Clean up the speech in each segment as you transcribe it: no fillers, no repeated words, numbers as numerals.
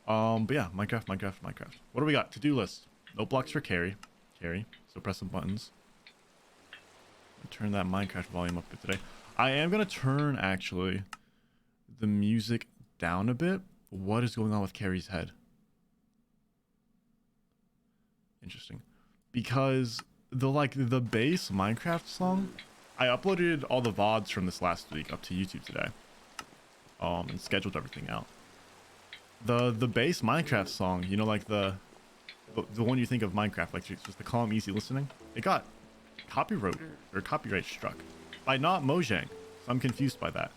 But yeah, Minecraft. What do we got? To-do list. No blocks for carry. So press some buttons. Turn that Minecraft volume up today. I am gonna turn actually the music down a bit. What is going on with Carrie's head? Interesting. Because the base Minecraft song, I uploaded all the VODs from this last week up to YouTube today. And scheduled everything out. The base Minecraft song, you know, like the one you think of Minecraft, like just the calm, easy listening. It got copyright struck by not Mojang. So I'm confused by that.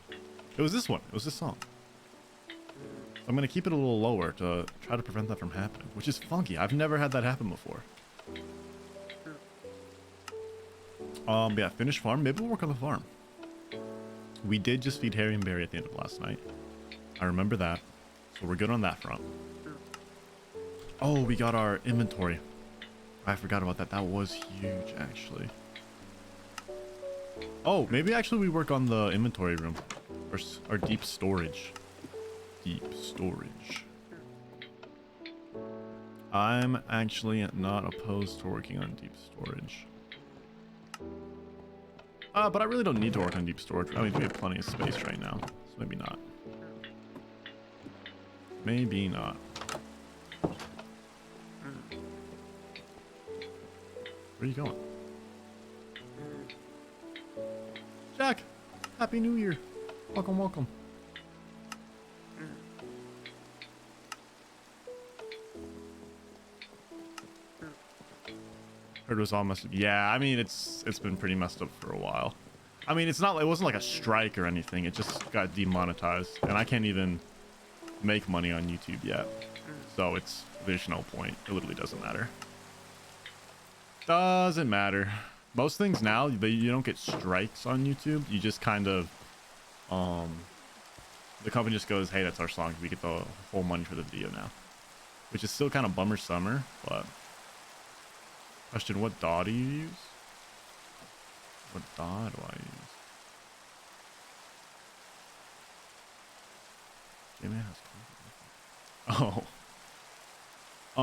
It was this one. It was this song. So I'm gonna keep it a little lower to try to prevent that from happening, which is funky. I've never had that happen before. But yeah, finish farm. Maybe we'll work on the farm. We did just feed Harry and Barry at the end of last night. I remember that. So we're good on that front. Oh, we got our inventory. I forgot about that. That was huge, actually. Oh, maybe actually we work on the inventory room. Or our deep storage. Deep storage. I'm actually not opposed to working on deep storage. But I really don't need to work on deep storage. I mean, we have plenty of space right now. So maybe not. Maybe not. Where are you going? Jack! Happy New Year! Welcome, welcome. Heard it was all messed up. Yeah, I mean, it's been pretty messed up for a while. I mean, it wasn't like a strike or anything. It just got demonetized. And I can't even make money on YouTube yet. So there's no point. It literally doesn't matter. Doesn't matter. Most things now, you don't get strikes on YouTube. You just kind of, the company just goes, hey, that's our song. We get the whole money for the video now. Which is still kind of bummer summer, but. Question, what Daw do you use? What Daw do I use? J-Man has Oh. I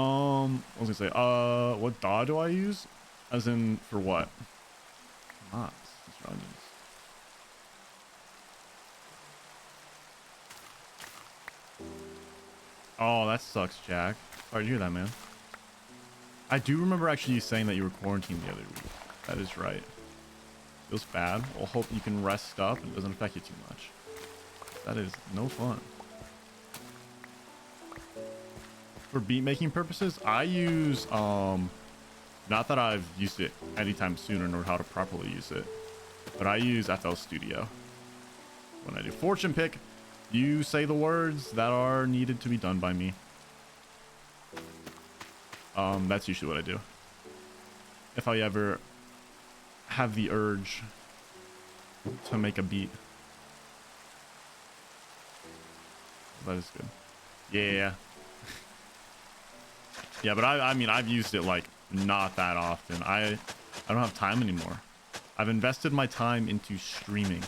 was gonna say, what Daw do I use? As in, for what? Mods. These are onions. Oh, that sucks, Jack. Sorry to hear that, man. I do remember actually you saying that you were quarantined the other week. That is right. Feels bad. We'll hope you can rest up and it doesn't affect you too much. That is no fun. For beat making purposes, I use, not that I've used it anytime soon or know how to properly use it, but I use FL Studio. When I do fortune pick, you say the words that are needed to be done by me. That's usually what I do. If I ever have the urge to make a beat. That is good. Yeah. Yeah, but I mean, I've used it like not that often. I don't have time anymore. I've invested my time into streaming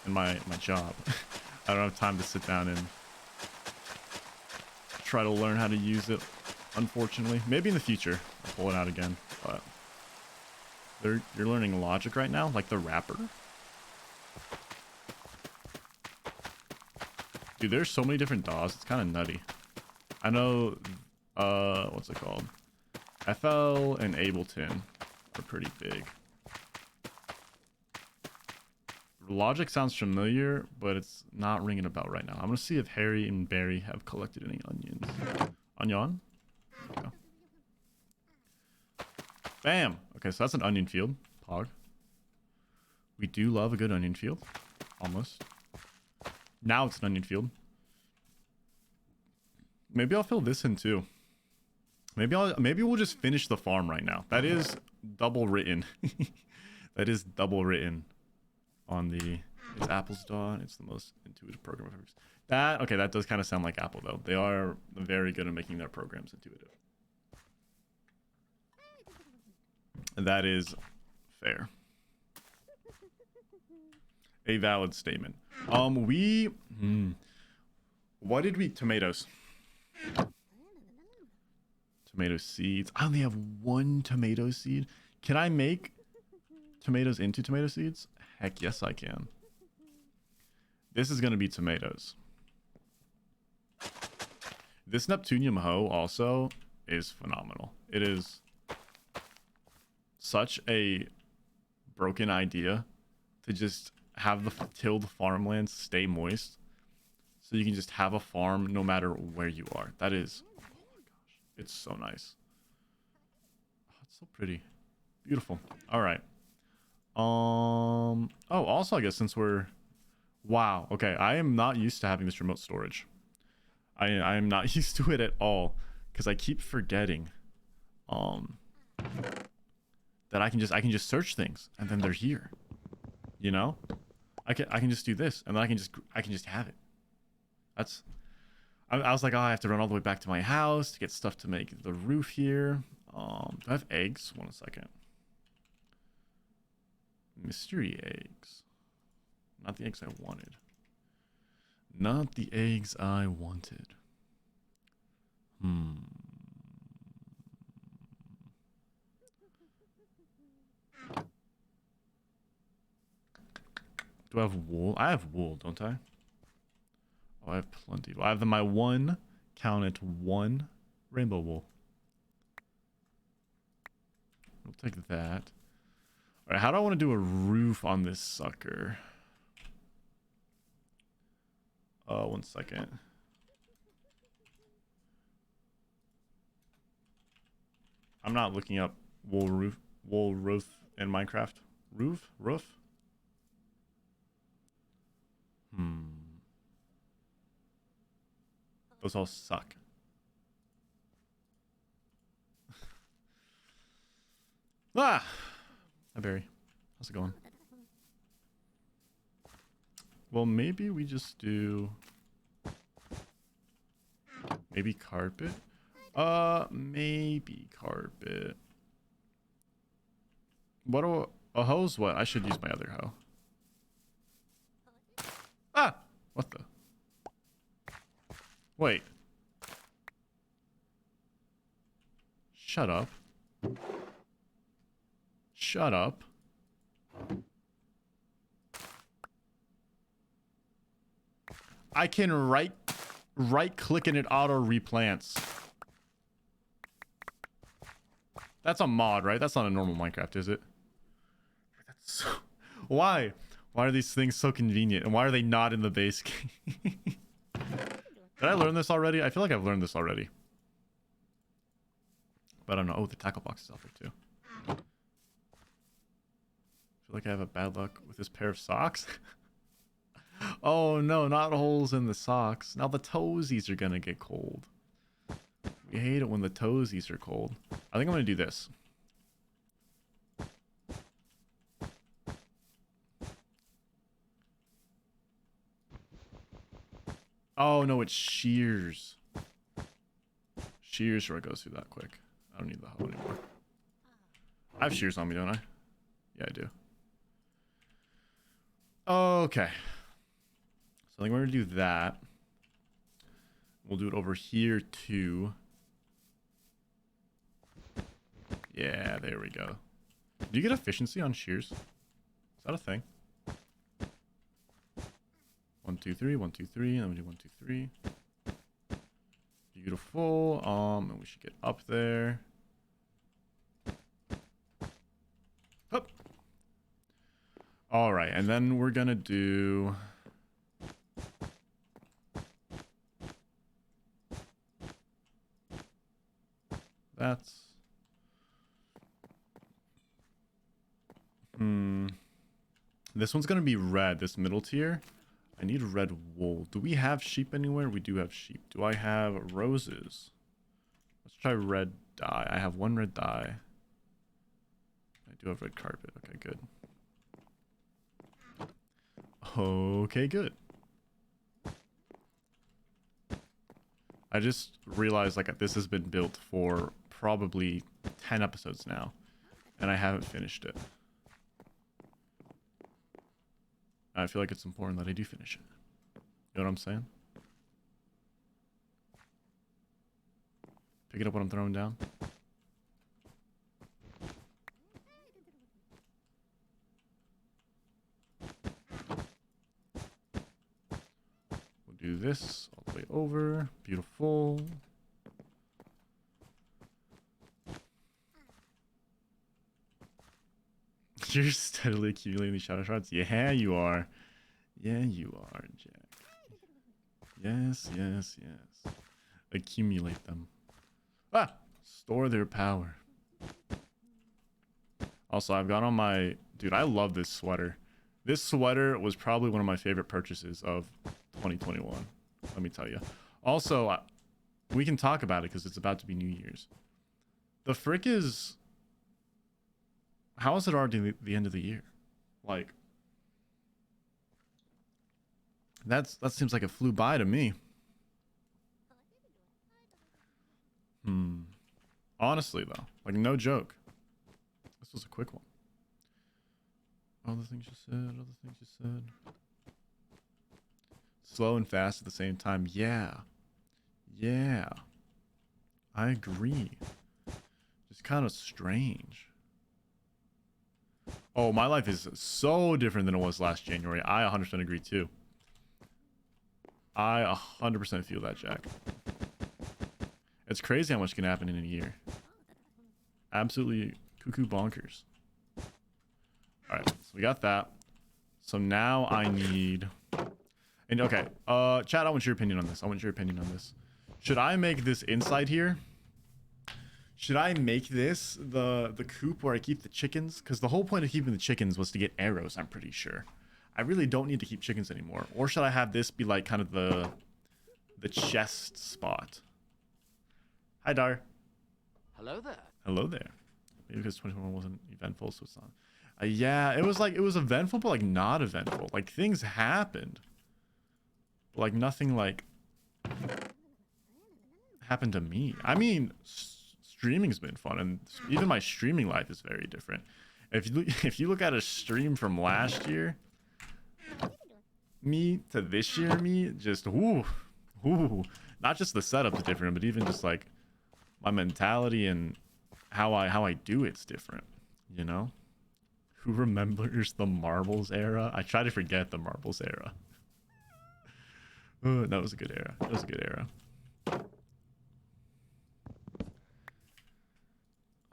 and my job. I don't have time to sit down and try to learn how to use it. Unfortunately, maybe in the future I'll pull it out again, but you're learning Logic right now, like the rapper. Dude, there's so many different DAWs. It's kind of nutty. I know, what's it called? FL and Ableton are pretty big. Logic sounds familiar, but it's not ringing a bell right now. I'm gonna see if Harry and Barry have collected any onions. Onion? Go. Bam! Okay, so that's an onion field. Pog. We do love a good onion field. Almost. Now it's an onion field. Maybe I'll fill this in too. Maybe we'll just finish the farm right now. That is double written. That is double written on the it's Apple's DAW. It's the most intuitive program I've ever seen. That does kind of sound like Apple though. They are very good at making their programs intuitive. That is fair. A valid statement. What did we tomatoes? Tomato seeds. I only have one tomato seed. Can I make tomatoes into tomato seeds? Heck yes, I can. This is going to be tomatoes. This Neptunium hoe also is phenomenal. It is such a broken idea to just have the tilled farmlands stay moist. So you can just have a farm no matter where you are. That is, oh my gosh, it's so nice. Oh, it's so pretty. Beautiful. All right. Oh, also, I guess since we're... Wow. Okay, I am not used to having this remote storage. I am not used to it at all because I keep forgetting that I can just search things and then they're here. You know? I can just do this and then I can just have it. That's... I was like, oh, I have to run all the way back to my house to get stuff to make the roof here. Do I have eggs? One second. Mystery eggs. Not the eggs I wanted. Not the eggs I wanted. Do I have wool? I have wool, don't I? Oh, I have plenty. I have my one, count it, one rainbow wool. We'll take that. All right, how do I want to do a roof on this sucker? One second. I'm not looking up wool roof in Minecraft. Roof? Those all suck. Ah! Hi, Barry. How's it going? Well, maybe we just do... Maybe carpet? Maybe carpet. What do... A hoe's what? I should use my other hoe. Ah! What the... Wait. Shut up. Shut up. I can right click and it auto replants. That's a mod, right? That's not a normal Minecraft, is it? That's so... Why? Why are these things so convenient? And why are they not in the base game? Did I learn this already? I feel like I've learned this already. But I don't know. Oh, the tackle box is out there too. I feel like I have a bad luck with this pair of socks. Oh no, not holes in the socks. Now the toesies are gonna get cold. We hate it when the toesies are cold. I think I'm gonna do this. Oh no, it's shears. Shears where it goes through that quick. I don't need the hoe anymore. I have shears on me, don't I? Yeah, I do. Okay. So I think we're gonna do that. We'll do it over here too. Yeah, there we go. Do you get efficiency on shears? Is that a thing? 1, 2, 3, 1, 2, 3, and then we do 1, 2, 3. Beautiful. And we should get up there. Up. All right, and then we're gonna do... That's... This one's gonna be red, this middle tier. I need red wool. Do we have sheep anywhere? We do have sheep. Do I have roses? Let's try red dye. I have 1 red dye. I do have red carpet. Okay, good. Okay, good. I just realized like this has been built for probably 10 episodes now, and I haven't finished it. I feel like it's important that I do finish it. You know what I'm saying? Picking up what I'm throwing down. We'll do this all the way over. Beautiful. You're steadily accumulating these shadow shards? Yeah, you are. Yeah, you are, Jack. Yes, yes, yes. Accumulate them. Ah! Store their power. Also, I've got on my... Dude, I love this sweater. This sweater was probably one of my favorite purchases of 2021. Let me tell you. Also, we can talk about it because it's about to be New Year's. The frick is... How is it already the end of the year? Like... That seems like it flew by to me. Honestly, though. Like, no joke. This was a quick one. All the things you said, all the things you said. Slow and fast at the same time. Yeah. Yeah. I agree. Just kind of strange. Oh, my life is so different than it was last January. I 100% agree, too. I 100% feel that, Jack. It's crazy how much can happen in a year. Absolutely cuckoo bonkers. Alright, so we got that. So now I need... And okay, chat, I want your opinion on this. I want your opinion on this. Should I make this inside here? Should I make this the coop where I keep the chickens? Because the whole point of keeping the chickens was to get arrows, I'm pretty sure. I really don't need to keep chickens anymore. Or should I have this be like kind of the chest spot? Hi, Dar. Hello there. Hello there. Maybe because 2021 wasn't eventful, so it's not. Yeah, it was eventful, but like not eventful. Like things happened, but like nothing like happened to me. I mean, streaming's been fun, and even my streaming life is very different. If you look at a stream from last year, me to this year, me just ooh, not just the setup's different, but even just like my mentality and how I do it's different, you know? Who remembers the Marbles era? I try to forget the Marbles era. Oh, that was a good era. That was a good era.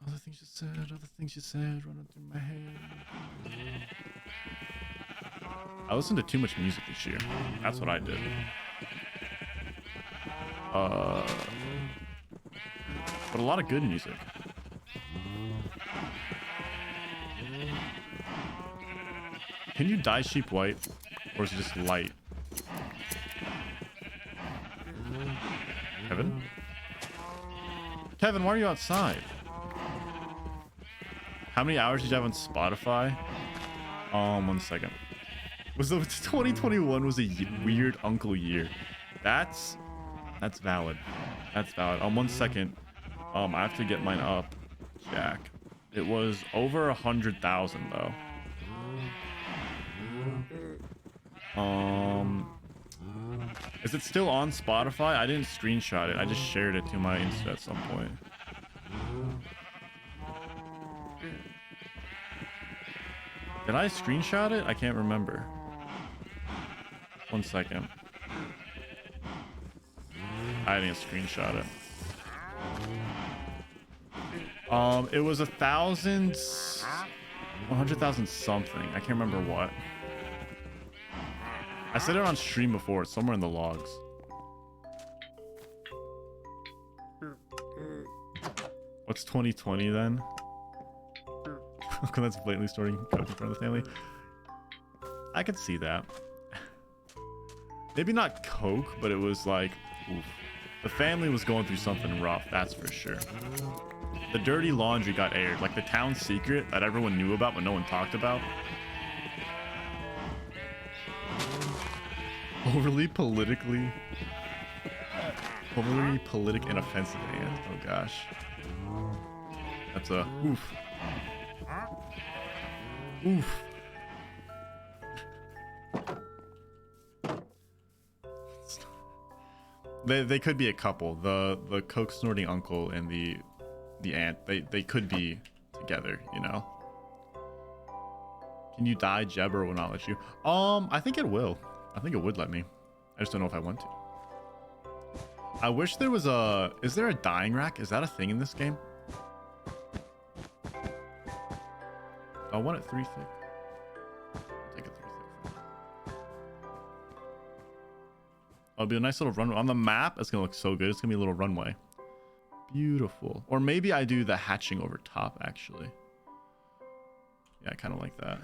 All the things you said, all the things you said, running through my head. I listened to too much music this year. That's what I did. But a lot of good music. Can you dye sheep white? Or is it just light? Kevin? Kevin, why are you outside? How many hours did you have on Spotify? 1 second. Was the 2021 was a weird uncle year? That's valid. That's valid. 1 second. I have to get mine up, Jack. It was over 100,000 though. Is it still on Spotify? I didn't screenshot it. I just shared it to my Insta at some point. Did I screenshot it? I can't remember. 1 second. I didn't screenshot it. It was 100,000 something. I can't remember what. I said it on stream before. It's somewhere in the logs. What's 2020 then? Okay, that's blatantly starting coke in front of the family. I could see that. Maybe not coke, but it was like, oof. The family was going through something rough, that's for sure. The dirty laundry got aired, like the town secret that everyone knew about but no one talked about. Overly politic and offensive and oh gosh. That's a oof. Oof. They could be a couple. The coke snorting uncle and the aunt. They could be together, you know. Can you die? Jebber will not let you. I think it will. I think it would let me. I just don't know if I want to. I wish there was a... Is there a dying rack? Is that a thing in this game? I want it 3 thick. I'll take it 3 thick. Oh, it'll be a nice little runway. On the map, it's going to look so good. It's going to be a little runway. Beautiful. Or maybe I do the hatching over top, actually. Yeah, I kind of like that.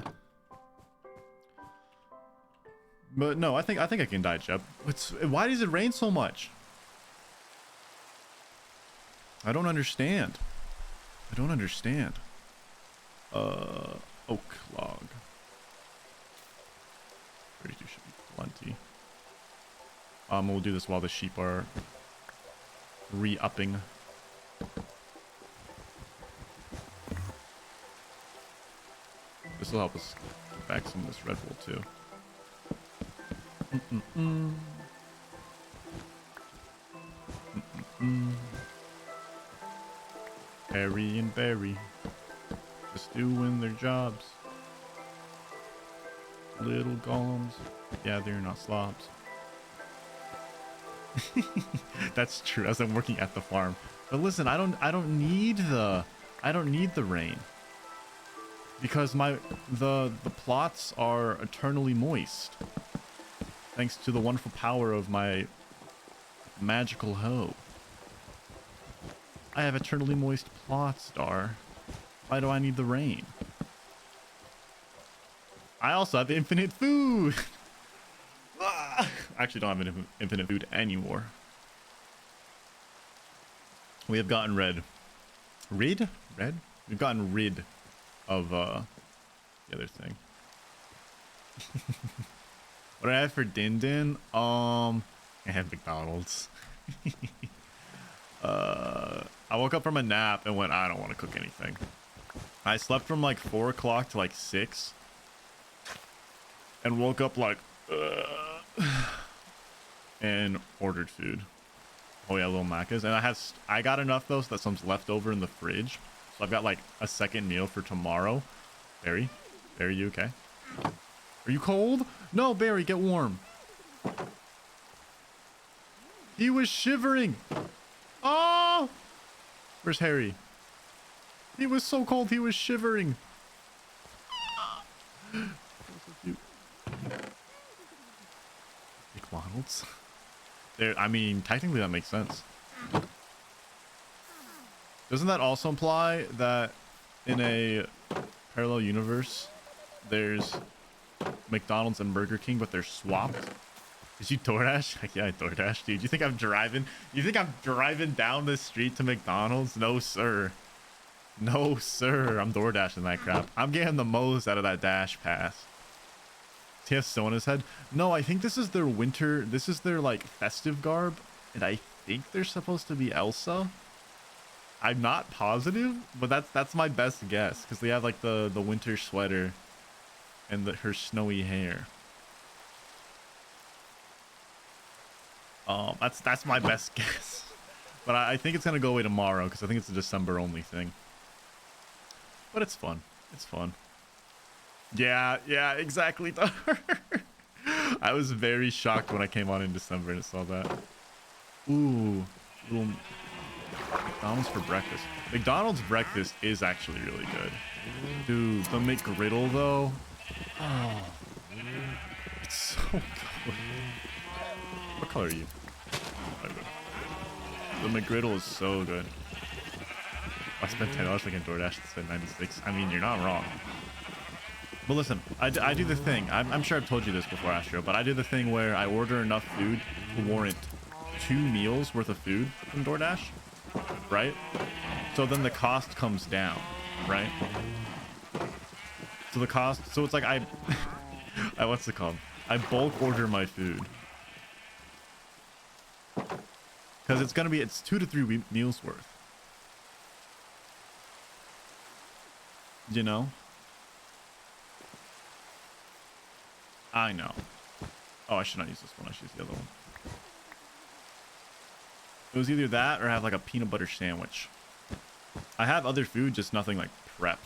But no, I think I can die, Jeb. Why does it rain so much? I don't understand. I don't understand. Oak log. 32 should be plenty. We'll do this while the sheep are re-upping. This will help us get back some of this Red Bull too. Harry and Barry just doing their jobs. Little golems. Yeah, they're not slobs. That's true, as I'm working at the farm. But listen, I don't need the rain. Because the plots are eternally moist. Thanks to the wonderful power of my magical hoe. I have eternally moist plots, Dar. Why do I need the rain? I also have infinite food. I actually don't have infinite food anymore. We have gotten rid? We've gotten rid of the other thing. What did I have for Din Din? I had McDonald's. I woke up from a nap and went, I don't want to cook anything. I slept from like 4 o'clock to like 6 and woke up like and ordered food. Oh yeah, little macas. And I got enough though so that some's left over in the fridge. So I've got like a second meal for tomorrow. Barry, you okay? Are you cold? No, Barry, get warm. He was shivering. Oh! Where's Harry? He was so cold, he was shivering. McDonald's? There, I mean, technically that makes sense. Doesn't that also imply that in a parallel universe, there's McDonald's and Burger King, but they're swapped? Did you DoorDash? Heck yeah, I DoorDash, dude. You think I'm driving down the street to McDonald's? No, sir. No, sir. I'm DoorDashing that crap. I'm getting the most out of that Dash Pass. Does he have snow on his head? No, I think this is their winter. This is their, like, festive garb. And I think they're supposed to be Elsa. I'm not positive, but that's my best guess. Because they have, like, the winter sweater and her snowy hair. That's my best guess. But I think it's going to go away tomorrow because I think it's a December only thing. But it's fun. It's fun. Yeah, exactly. I was very shocked when I came on in December and saw that. Ooh, little McDonald's for breakfast. McDonald's breakfast is actually really good. Dude, the McGriddle though. Oh, it's so good. What color are you? The McGriddle is so good. I spent $10 like in DoorDash instead of 96. I mean, you're not wrong. But listen, I do the thing. I'm sure I've told you this before, Astro, but I do the thing where I order enough food to warrant 2 meals worth of food from DoorDash, right? So then the cost comes down, right? So the cost, so it's like I what's it called? I bulk order my food. Because it's 2 to 3 meals worth. You know? I know. Oh, I should not use this one. I should use the other one. It was either that or have like a peanut butter sandwich. I have other food, just nothing like prepped.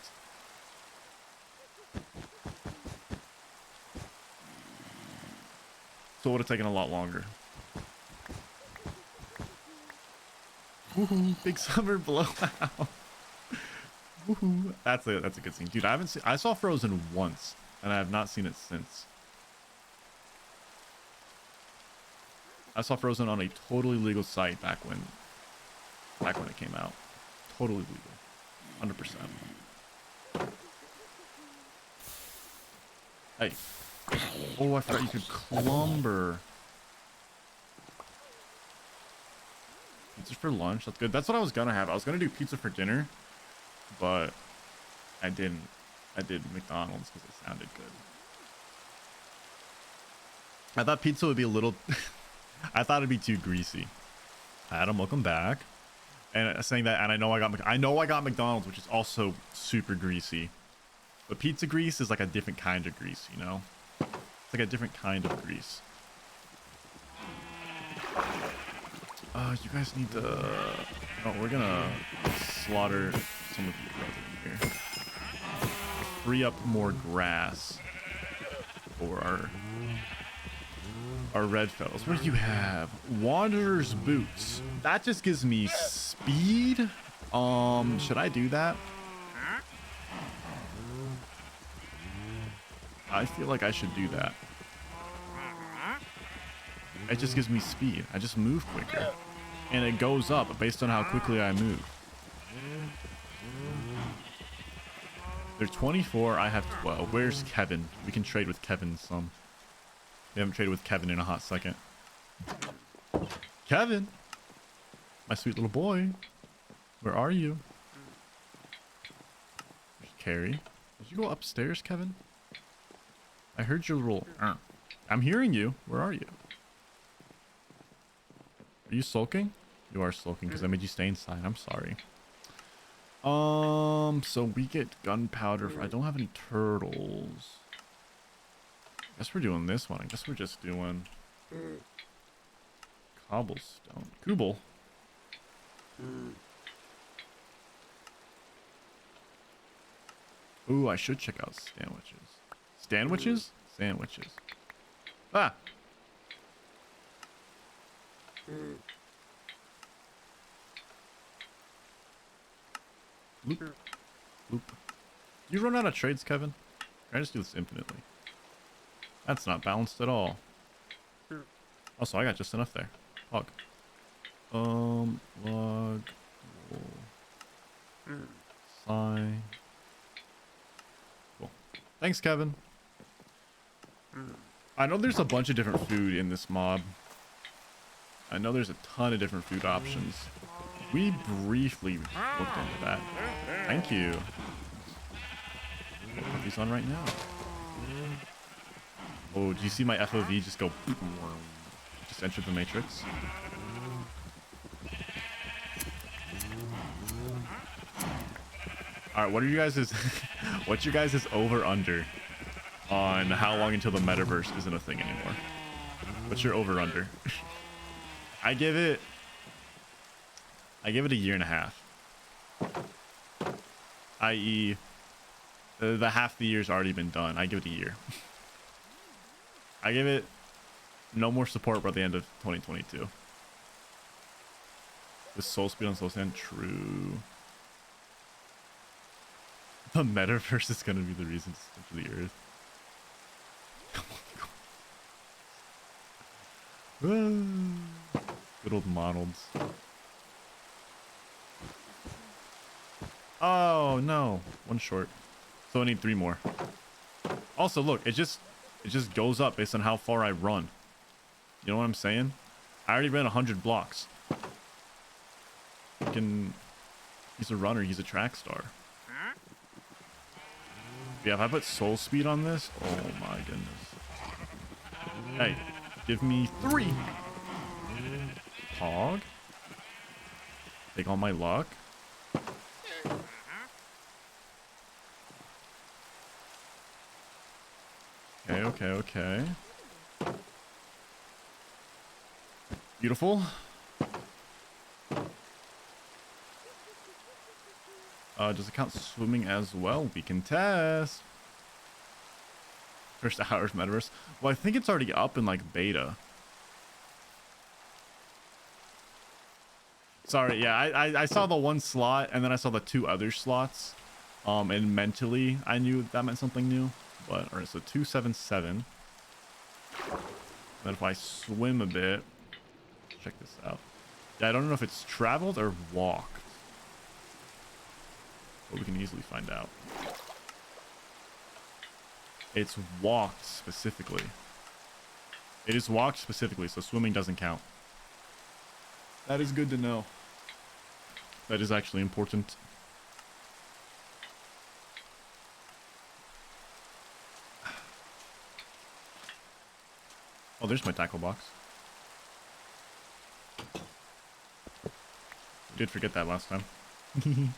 So it would have taken a lot longer. Woohoo, big summer blowout. Woohoo. That's a good scene. Dude, I saw Frozen once and I have not seen it since. I saw Frozen on a totally legal site back when it came out. Totally legal. 100%. Hey. Oh, I forgot you could clumber. Pizza for lunch. That's good. That's what I was gonna have. I was gonna do pizza for dinner, but I didn't. I did McDonald's because it sounded good. I thought pizza would be a little... I thought it'd be too greasy. Adam, welcome back. And saying that, and I know I got McDonald's, which is also super greasy. But pizza grease is like a different kind of grease, you know? It's like a different kind of grease. You guys need to... Oh, we're gonna slaughter some of you brothers in here. Free up more grass for our red fellows. What do you have? Wanderer's boots. That just gives me speed. Should I do that? I feel like I should do that. It just gives me speed. I just move quicker. And it goes up based on how quickly I move. They're 24, I have 12. Where's Kevin? We can trade with Kevin some. We haven't traded with Kevin in a hot second. Kevin! My sweet little boy. Where are you? There's Carrie. Did you go upstairs, Kevin? I heard your little... I'm hearing you. Where are you? Are you sulking? You are sulking because I made you stay inside. I'm sorry. So we get gunpowder. I don't have any turtles. I guess we're doing this one. I guess we're just doing cobblestone. Kubel. Ooh, I should check out sandwiches. Sandwiches? Sandwiches. Ah! Loop. Loop. You run out of trades, Kevin? Or I just do this infinitely. That's not balanced at all. Also, I got just enough there. Hog. Log. Sign. Cool. Thanks, Kevin. I know there's a bunch of different food in this mob. I know there's a ton of different food options. We briefly looked into that. Thank you. Put these on right now. Oh, do you see my FOV just go... Just enter the matrix? Alright, what are you guys' what's your guys' over under on how long until the metaverse isn't a thing anymore? What's your over under? I give it a year and a half. I.e. the half the year's already been done. I give it a year. I give it no more support by the end of 2022. With soul speed on soul sand, true. The metaverse is gonna be the reason to stick to the earth. Good old Monalds. Oh no, one short. So I need 3 more. Also, look, it just goes up based on how far I run. You know what I'm saying? I already ran 100 blocks. He's a runner. He's a track star. Yeah, if I put soul speed on this, oh my goodness. Hey, give me 3. Hog. Take all my luck. Okay. Does it count swimming as well? We can test. First hours metaverse. Well, I think it's already up in like beta. Sorry, yeah, I saw the one slot and then I saw the two other slots. And mentally I knew that meant something new. But alright, so 277. Then if I swim a bit, check this out. Yeah, I don't know if it's traveled or walked. But we can easily find out. It's walked specifically. It is walked specifically, so swimming doesn't count. That is good to know. That is actually important. Oh, there's my tackle box. We did forget that last time. Do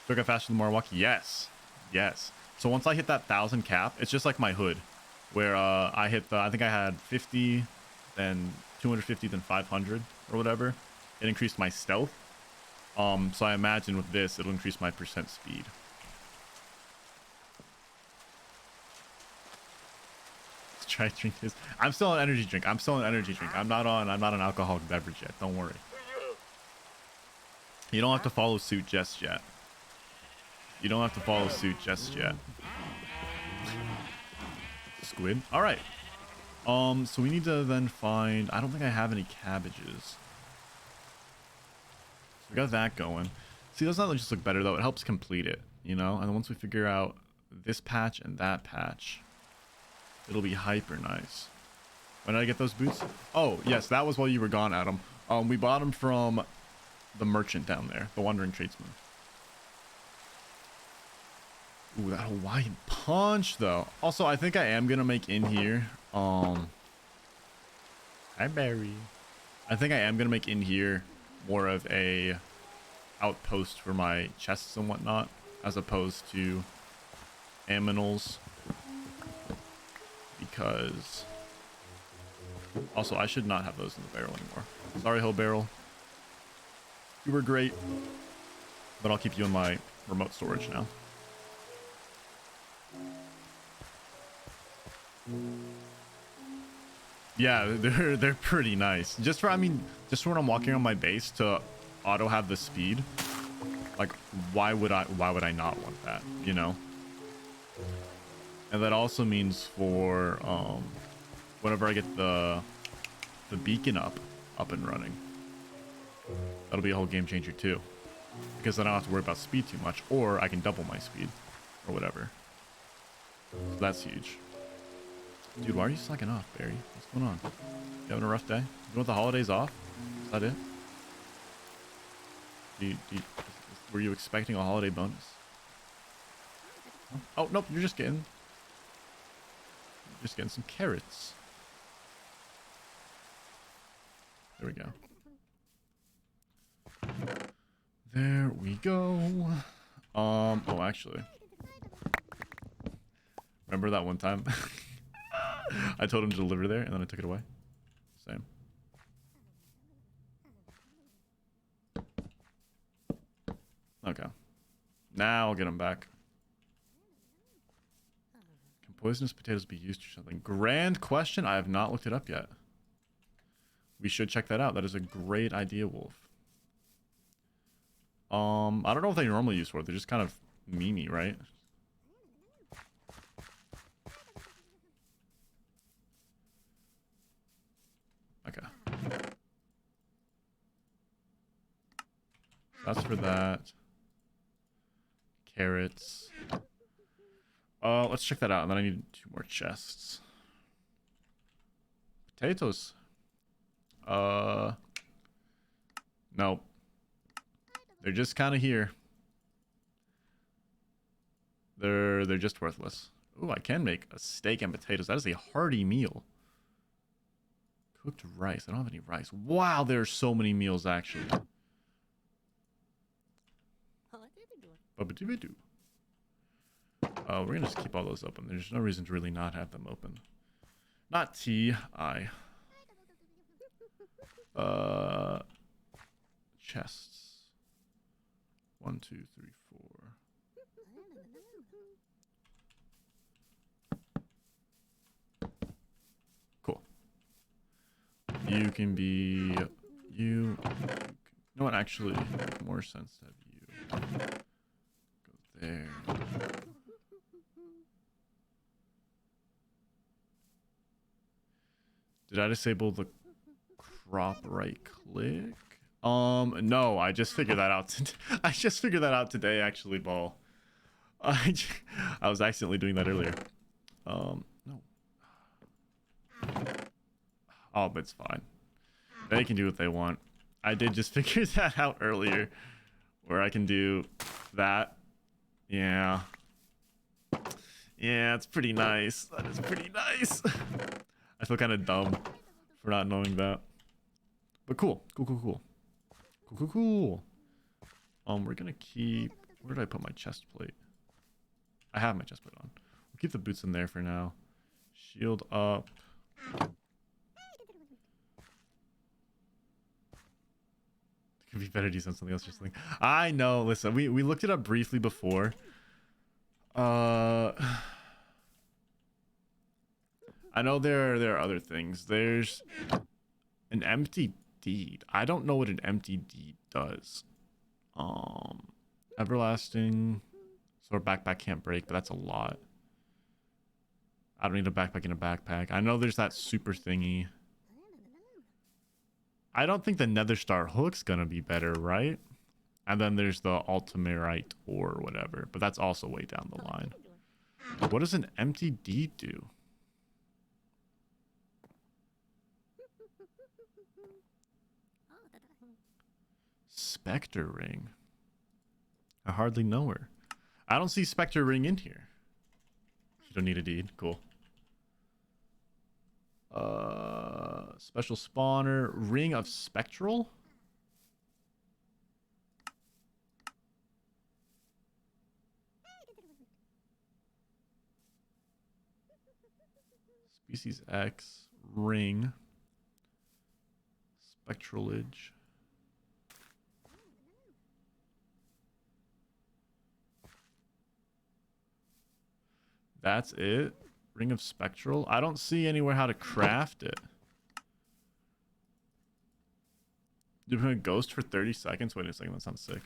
I get faster the more I walk? Yes. Yes. So once I hit that 1,000 cap, it's just like my hood. Where I hit the, I think I had 50, then 250, then 500 or whatever. It increased my stealth. So I imagine with this, it'll increase my percent speed. Let's try to drink this. I'm still an energy drink. I'm still an energy drink. I'm not an alcoholic beverage yet. Don't worry. You don't have to follow suit just yet. You don't have to follow suit just yet. Squid. All right. So we need to then find, I don't think I have any cabbages. So we got that going. See, doesn't that just look better though? It helps complete it, you know? And then once we figure out this patch and that patch, it'll be hyper nice. When did I get those boots? Oh, yes, that was while you were gone, Adam. We bought them from the merchant down there, the wandering tradesman. Ooh, that Hawaiian punch though. Also, I think I am gonna make in here. Hi Barry. I think I am gonna make in here more of a outpost for my chests and whatnot, as opposed to aminals. Because also I should not have those in the barrel anymore. Sorry, Hill Barrel. You were great, but I'll keep you in my remote storage now. Yeah, they're pretty nice. Just for, I mean, just when I'm walking on my base to auto have the speed, like why would I not want that, you know? And that also means for whenever I get the beacon up and running, that'll be a whole game changer too, because then I don't have to worry about speed too much, or I can double my speed or whatever. So that's huge. Dude, why are you slacking off, Barry? What's going on? You having a rough day? You want the holidays off? Is that it? Were you expecting a holiday bonus? Oh, nope, you're just getting some carrots. There we go. There we go. Oh, actually. Remember that one time? I told him to deliver there, and then I took it away. Same. Okay. Now I'll get him back. Can poisonous potatoes be used for something? Grand question. I have not looked it up yet. We should check that out. That is a great idea, Wolf. I don't know what they normally use for it. They're just kind of memey, right? Okay. That's for that. Carrots. Let's check that out. And then I need 2 more chests. Potatoes. Nope. They're just kind of here. They're just worthless. Ooh, I can make a steak and potatoes. That is a hearty meal. Cooked rice. I don't have any rice. Wow, there are so many meals actually. We're gonna just keep all those open. There's no reason to really not have them open. Not T-I. Chests. 1, 2, 3, 4. Cool. You can be you. You know what? Actually, makes more sense to have you go there. Did I disable the crop right click? No, I just figured that out. I just figured that out today, actually, Ball. I was accidentally doing that earlier. No. Oh, but it's fine. They can do what they want. I did just figure that out earlier, where I can do that. Yeah. Yeah, it's pretty nice. That is pretty nice. I feel kind of dumb for not knowing that. But cool. Cool, cool, cool. Cool, cool, cool. We're gonna keep... Where did I put my chest plate? I have my chest plate on. We'll keep the boots in there for now. Shield up. It could be better to do something else. Just think. I know. Listen, we looked it up briefly before. I know there are other things. There's an empty deed. I don't know what an empty deed does. Everlasting. So our backpack can't break, but that's a lot. I don't need a backpack in a backpack. I know there's that super thingy. I don't think the Nether Star hook's gonna be better, right? And then there's the Ultimerite or whatever, but that's also way down the line. What does an empty deed do? Spectre ring. I hardly know her. I don't see Spectre ring in here. You don't need a deed. Cool. Special spawner. Ring of Spectral? Species X. Ring. Spectralage. That's it? Ring of Spectral? I don't see anywhere how to craft it. Doing a ghost for 30 seconds? Wait a second, that sounds sick.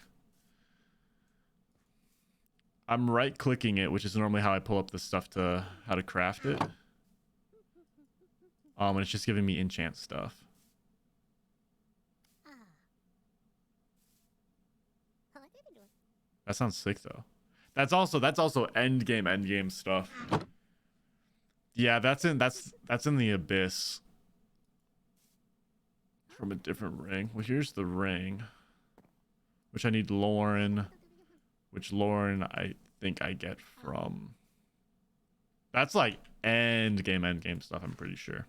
I'm right clicking it, which is normally how I pull up the stuff to how to craft it. And it's just giving me enchant stuff. That sounds sick though. That's also end game stuff. Yeah, that's in the abyss. From a different ring. Well, here's the ring. Which I need Lauren. Which Lauren I think I get from. That's like end game stuff, I'm pretty sure.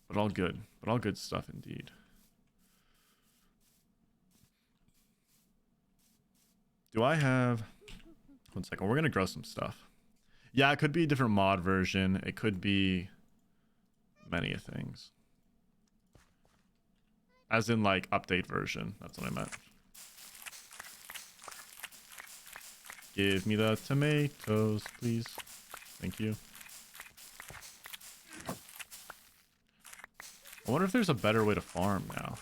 But all good. But all good stuff indeed. Do I have... One second. We're going to grow some stuff. Yeah, it could be a different mod version. It could be many things. As in, like, update version. That's what I meant. Give me the tomatoes, please. Thank you. I wonder if there's a better way to farm now.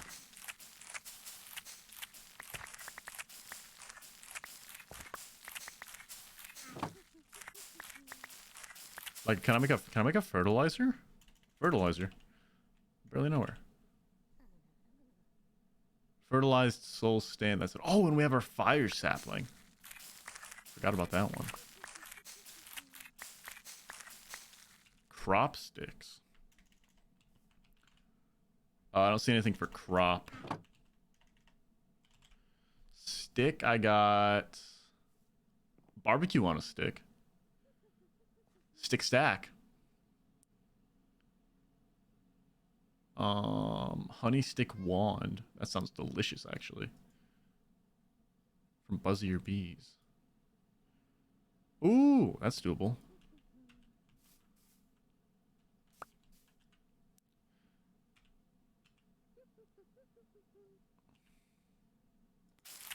Like, can I make a fertilizer? Fertilizer. Barely know her. Fertilized soul stand. That's it. Oh, and we have our fire sapling. Forgot about that one. Crop sticks. I don't see anything for crop. Stick, I got barbecue on a stick. Stick stack. Honey stick wand. That sounds delicious, actually. From Buzzier Bees. Ooh, that's doable.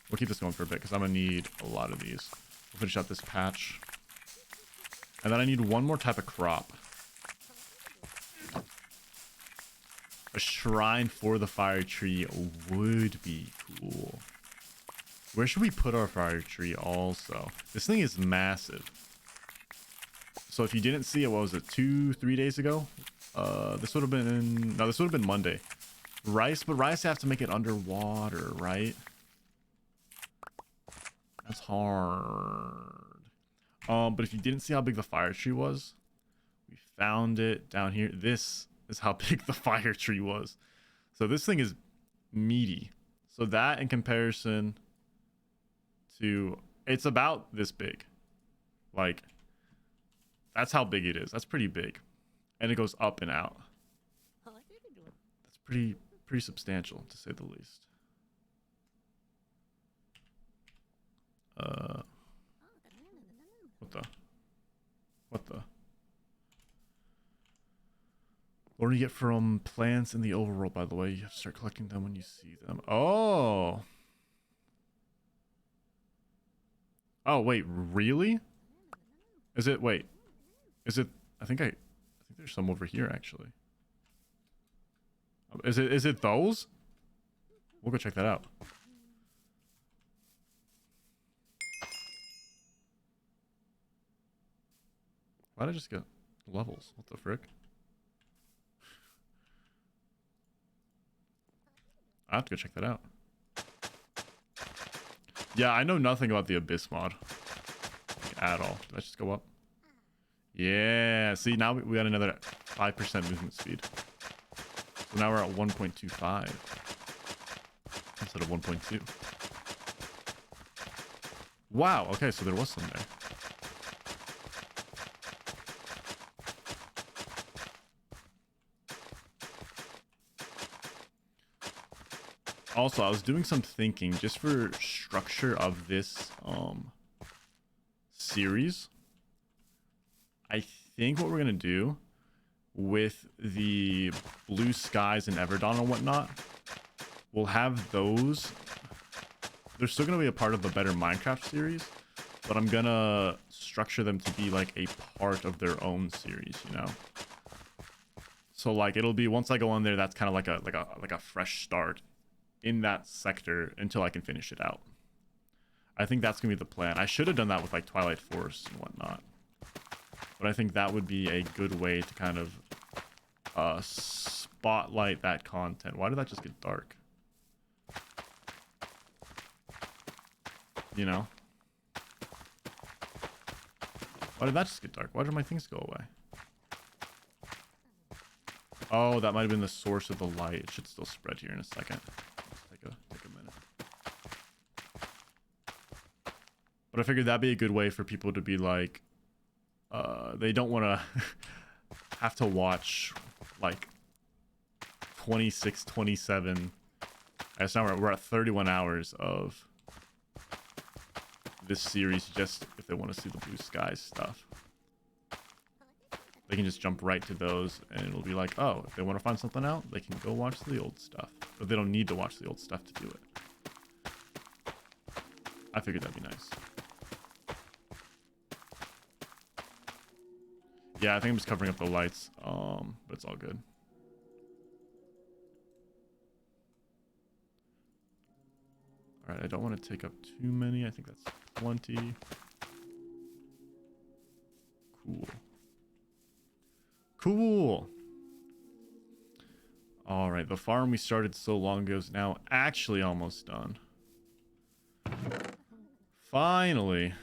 We'll keep this going for a bit because I'm gonna need a lot of these. We'll finish out this patch. And then I need one more type of crop. A shrine for the fire tree would be cool. Where should we put our fire tree also? This thing is massive. So if you didn't see it, what was it, 2-3 days ago? This would have been, no, this would have been Monday. Rice, but rice I have to make it underwater, right? That's hard. But if you didn't see how big the fire tree was, we found it down here. This is how big the fire tree was. So this thing is meaty. So that in comparison to, it's about this big. Like, that's how big it is. That's pretty big. And it goes up and out. That's pretty substantial, to say the least. What the? What do you get from plants in the overworld, by the way? You have to start collecting them when you see them. Oh. Oh, wait, really? Is it, wait. Is it, I think there's some over here, actually. Is it those? We'll go check that out. Why did I just get levels? What the frick? I have to go check that out. Yeah, I know nothing about the Abyss mod. Like, at all. Did I just go up? Yeah, see, now we got another 5% movement speed. So now we're at 1.25 instead of 1.2. Wow, okay, so there was some there. Also, I was doing some thinking just for structure of this series. I think what we're gonna do with the blue skies and Everdawn and whatnot, we'll have those. They're still gonna be a part of the Better Minecraft series, but I'm gonna structure them to be like a part of their own series, you know. So like it'll be, once I go on there, that's kind of like a fresh start in that sector until I can finish it out. I think that's gonna be the plan. I should have done that with like Twilight Forest and whatnot, but I think that would be a good way to kind of spotlight that content. Why did that just get dark? You know? Why did that just get dark? Why did my things go away? Oh, that might have been the source of the light. It should still spread here in a second. Take a minute. But I figured that'd be a good way for people to be like, they don't want to have to watch like 26, 27. I guess now we're at 31 hours of this series, just if they want to see the blue skies stuff. They can just jump right to those and it'll be like, oh, if they want to find something out, they can go watch the old stuff. But they don't need to watch the old stuff to do it. I figured that'd be nice. Yeah, I think I'm just covering up the lights, but it's all good. All right, I don't want to take up too many. I think that's plenty. Cool. Cool. All right, the farm we started so long ago is now actually almost done. Finally.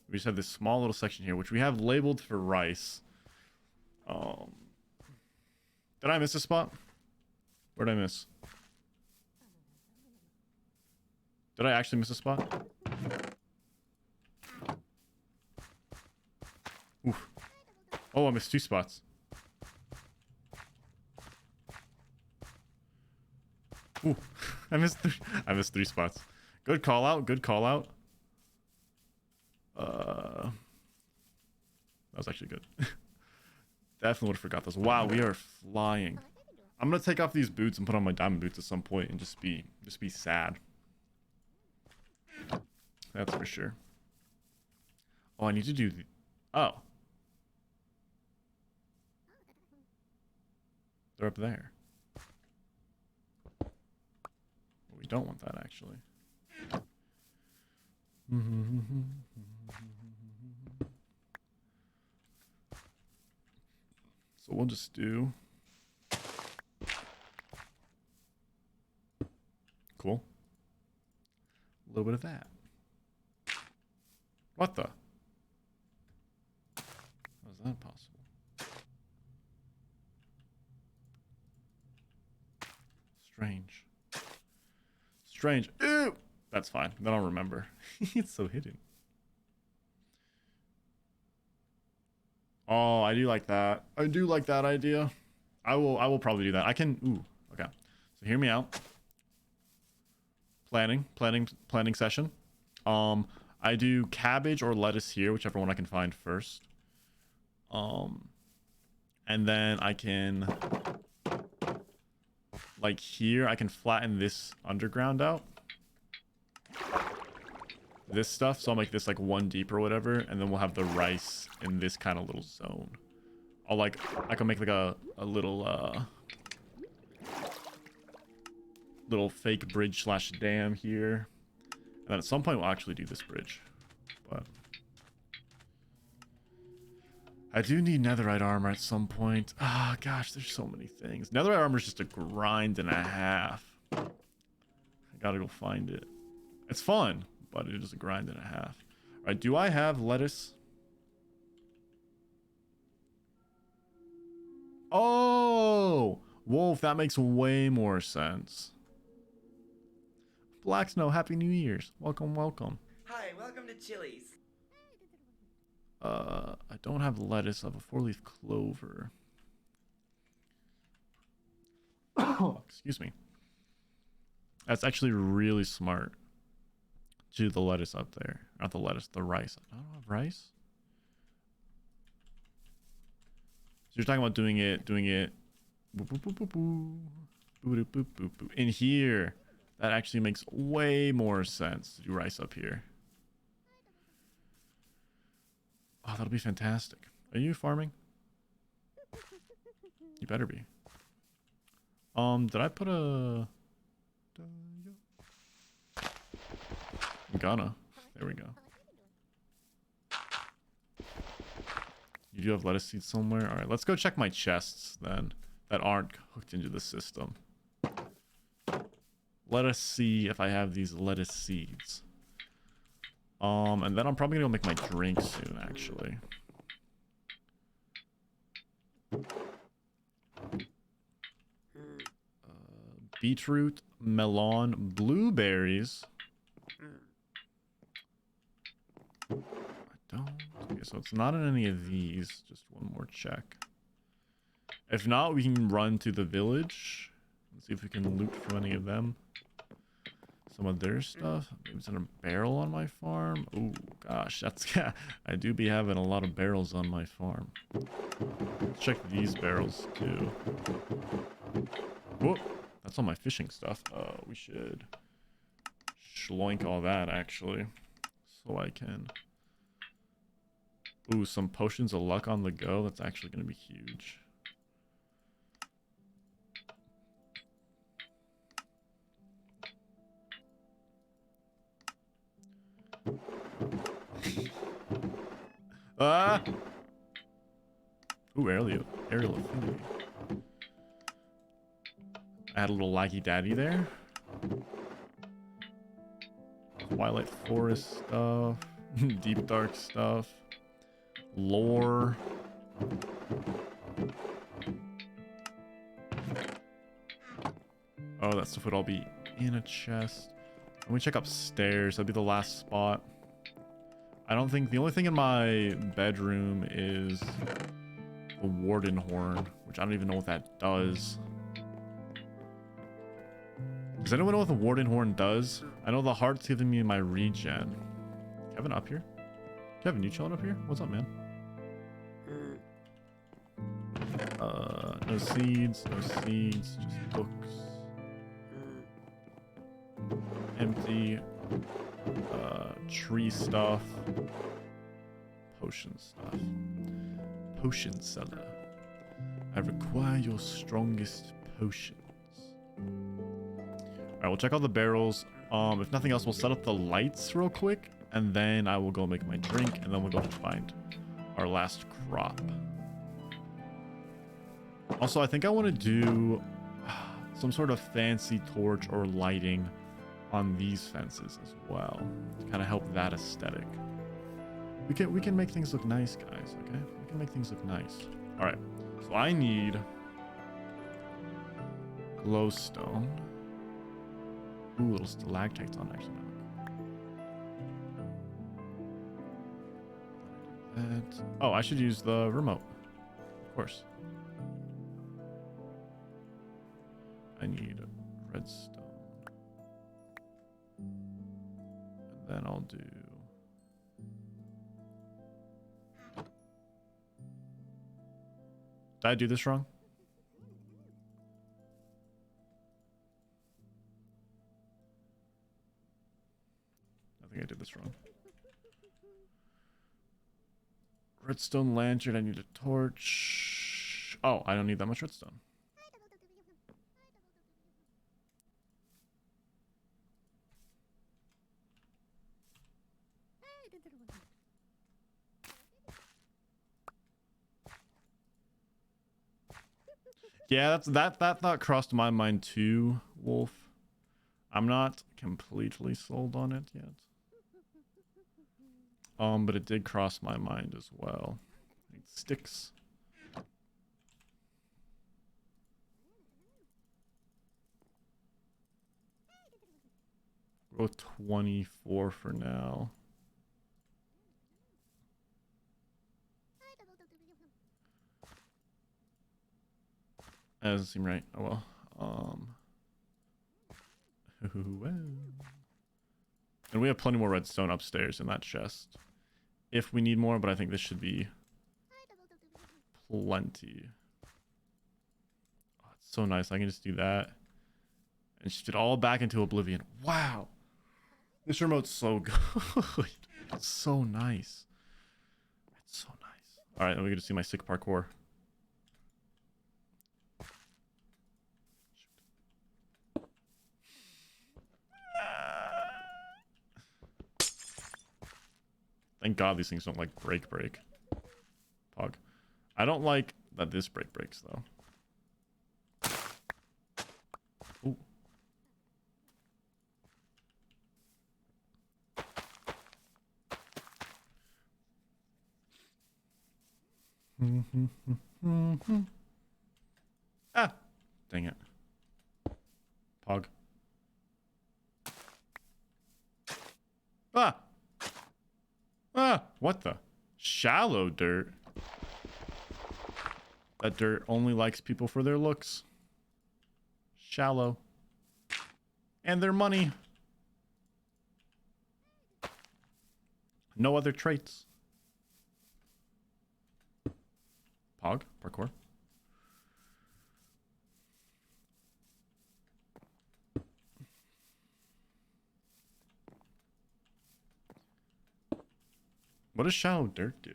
We just have this small little section here, which we have labeled for rice. Did I miss a spot? Where did I miss? Did I actually miss a spot? Oof. Oh, I missed 2 spots. Ooh, I missed 3 spots. Good call out. Good call out. That was actually good. Definitely would have forgot those. Wow, we are flying. I'm gonna take off these boots and put on my diamond boots at some point and just be sad. That's for sure. Oh, I need to do the... Oh. They're up there. We don't want that, actually. So we'll just do... Cool. A little bit of that. What the? How is that possible? Strange. Strange. Ew! That's fine. Then I'll remember. It's so hidden. Oh, I do like that. I do like that idea. I will probably do that. I can... Ooh. Okay. So hear me out. Planning session. I do cabbage or lettuce here, whichever one I can find first. And then I can, like here, I can flatten this underground out. This stuff, so I'll make this like 1 deep or whatever, and then we'll have the rice in this kind of little zone. I can make like a little little fake bridge slash dam here. And then at some point we'll actually do this bridge. But I do need netherite armor at some point. Ah, gosh, there's so many things. Netherite armor is just a grind and a half. I gotta go find it. It's fun, but it is a grind and a half. All right, do I have lettuce? Oh, Wolf, that makes way more sense. Black Snow, Happy New Year's. Welcome, welcome. Hi, welcome to Chili's. I don't have lettuce. I have a 4-leaf clover. Oh, excuse me. That's actually really smart. Do the lettuce up there. Not the lettuce, the rice. I don't have rice. So you're talking about doing it in here. That actually makes way more sense to do rice up here. Oh, that'll be fantastic. Are you farming? You better be. Did I put a... I'm gonna. There we go. You do have lettuce seeds somewhere? Alright, let's go check my chests then that aren't hooked into the system. Let us see if I have these lettuce seeds. And then I'm probably gonna go make my drink soon, actually. Beetroot, melon, blueberries. I don't... Okay, so it's not in any of these. Just one more check. If not, we can run to the village and see if we can loot from any of them. Some of their stuff. Maybe it's in a barrel on my farm. Oh gosh, that's... Yeah, I do be having a lot of barrels on my farm. Let's check these barrels too. Whoop, that's all my fishing stuff. We should schloink all that actually, so I can... Ooh, some potions of luck on the go. That's actually going to be huge. Ah! Ooh, aerial affinity. I had a little laggy daddy there. Twilight forest stuff. Deep dark stuff. Lore. Oh, that stuff would all be in a chest. Let me check upstairs. That'd be the last spot. I don't think... The only thing in my bedroom is the warden horn, which I don't even know what that does. Does anyone know what the warden horn does? I know the heart's giving me my regen. Kevin up here? Kevin, you chilling up here? What's up, man? No seeds, no seeds, just books. Empty. Tree stuff. Potion stuff. Potion seller. I require your strongest potions. Alright, we'll check out the barrels. If nothing else, we'll set up the lights real quick, and then I will go make my drink, and then we'll go find our last crop. Also, I think I want to do some sort of fancy torch or lighting on these fences as well to kind of help that aesthetic. We can make things look nice, guys. Okay, we can make things look nice. All right, so I need glowstone. Ooh, little stalactites on actually. That. Oh, I should use the remote, of course. I need redstone. And then I'll do... Did I do this wrong? I think I did this wrong. Redstone lantern, I need a torch. Oh, I don't need that much redstone. Yeah, that thought crossed my mind too, Wolf. I'm not completely sold on it yet. But it did cross my mind as well. Need sticks. Go 24 for now. That doesn't seem right. Oh well. And we have plenty more redstone upstairs in that chest if we need more, but I think this should be plenty. Oh, it's so nice. I can just do that and shift it all back into oblivion. Wow, this remote's so good. It's so nice. It's so nice. All right, then we get to see my sick parkour. Thank God these things don't like break. Pog. I don't like that this breaks though. Ooh. Ah, dang it. Pog. Ah. Ah, what the? Shallow dirt. That dirt only likes people for their looks. Shallow. And their money. No other traits. Pog, parkour. What does shallow dirt do?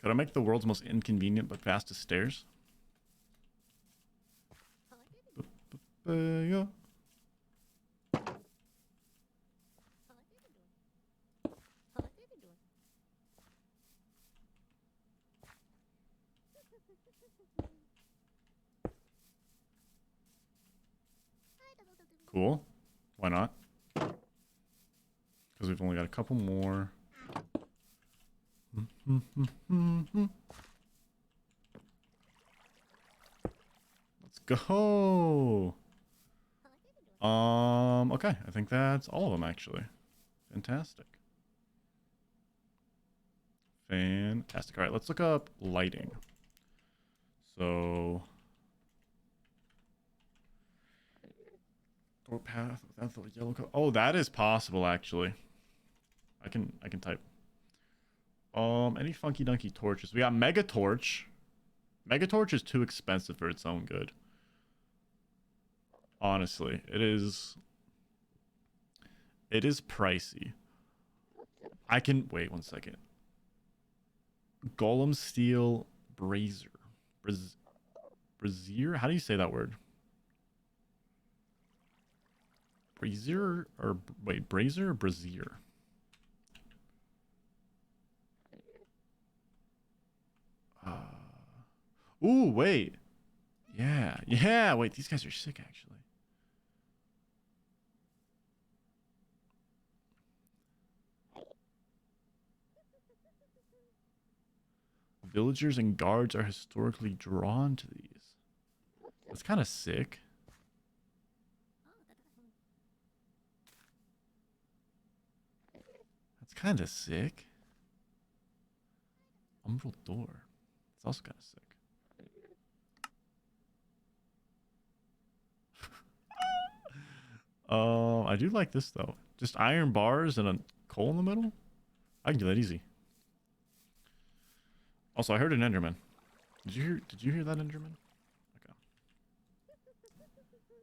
Could I make the world's most inconvenient but fastest stairs? Yeah. Cool. Why not? Because we've only got a couple more. Let's go. Okay, I think that's all of them actually. Fantastic. Fantastic. All right, let's look up lighting. So door path without the yellow color. Oh, that is possible actually. I can type. Any funky dunky torches? We got mega torch. Megatorch is too expensive for its own good. Honestly, it is. It is pricey. I can wait 1 second. Golem steel brazier. Brazier? How do you say that word? Brazier or wait, brazier or brazier? Ooh, wait. Yeah, yeah. Wait, these guys are sick actually. Villagers and guards are historically drawn to these. That's kind of sick. That's kind of sick. Umbral door. It's also kind of sick. I do like this though. Just iron bars and a coal in the middle. I can do that easy. Also, I heard an Enderman. Did you hear that Enderman? Okay.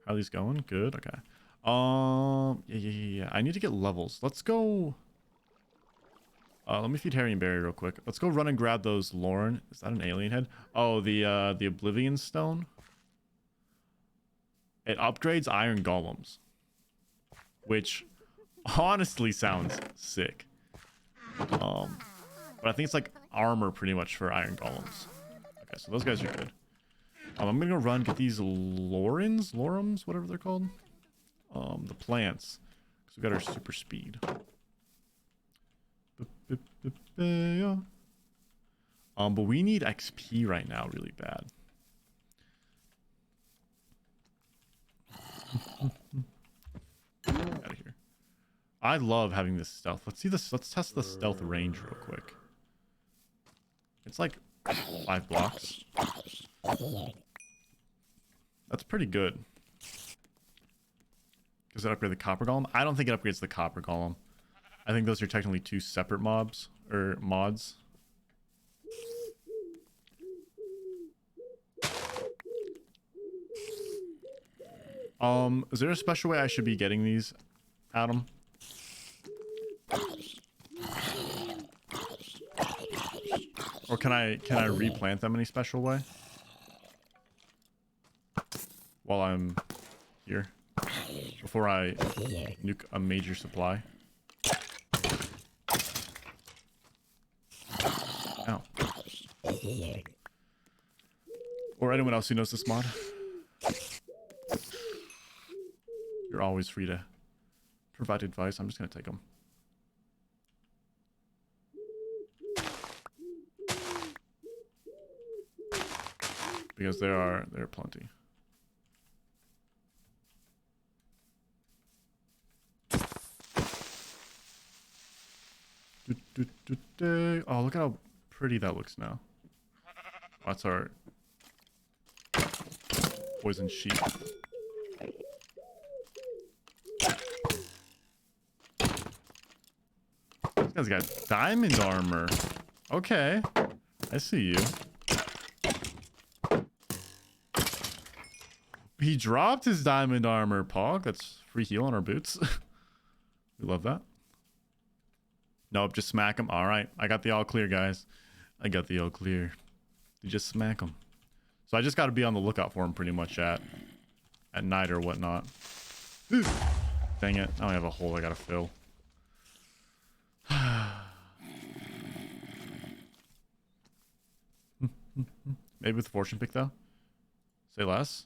How are these going? Good. Okay. Yeah. I need to get levels. Let's go. Let me feed Harry and Barry real quick. Let's go run and grab those Lauren. Is that an alien head? Oh, the Oblivion Stone. It upgrades iron golems, which honestly sounds sick. But I think it's like armor pretty much for iron golems. Okay, so those guys are good. I'm gonna go run get these lorums, whatever they're called. The plants, because we got our super speed. But we need XP right now, really bad. Out of here. I love having this stealth. Let's see this. Let's test the stealth range real quick. It's like 5 blocks. That's pretty good. Does it upgrade the copper golem? I don't think it upgrades the copper golem. I think those are technically 2 separate mobs or mods. Is there a special way I should be getting these, Adam? Or can I replant them any special way? While I'm here. Before I nuke a major supply. Ow. Or anyone else who knows this mod. You're always free to provide advice. I'm just gonna take them. Because there are plenty. Oh, look at how pretty that looks now. Oh, that's our poison sheep. This guy's got diamond armor. Okay, I see you. He dropped his diamond armor, Pog. That's free heal on our boots. We love that. Nope, just smack him. All right, I got the all clear, guys. I got the all clear. You just smack him. So I just got to be on the lookout for him pretty much at night or whatnot. Dang it. Now I have a hole I got to fill. Maybe with the fortune pick, though. Say less.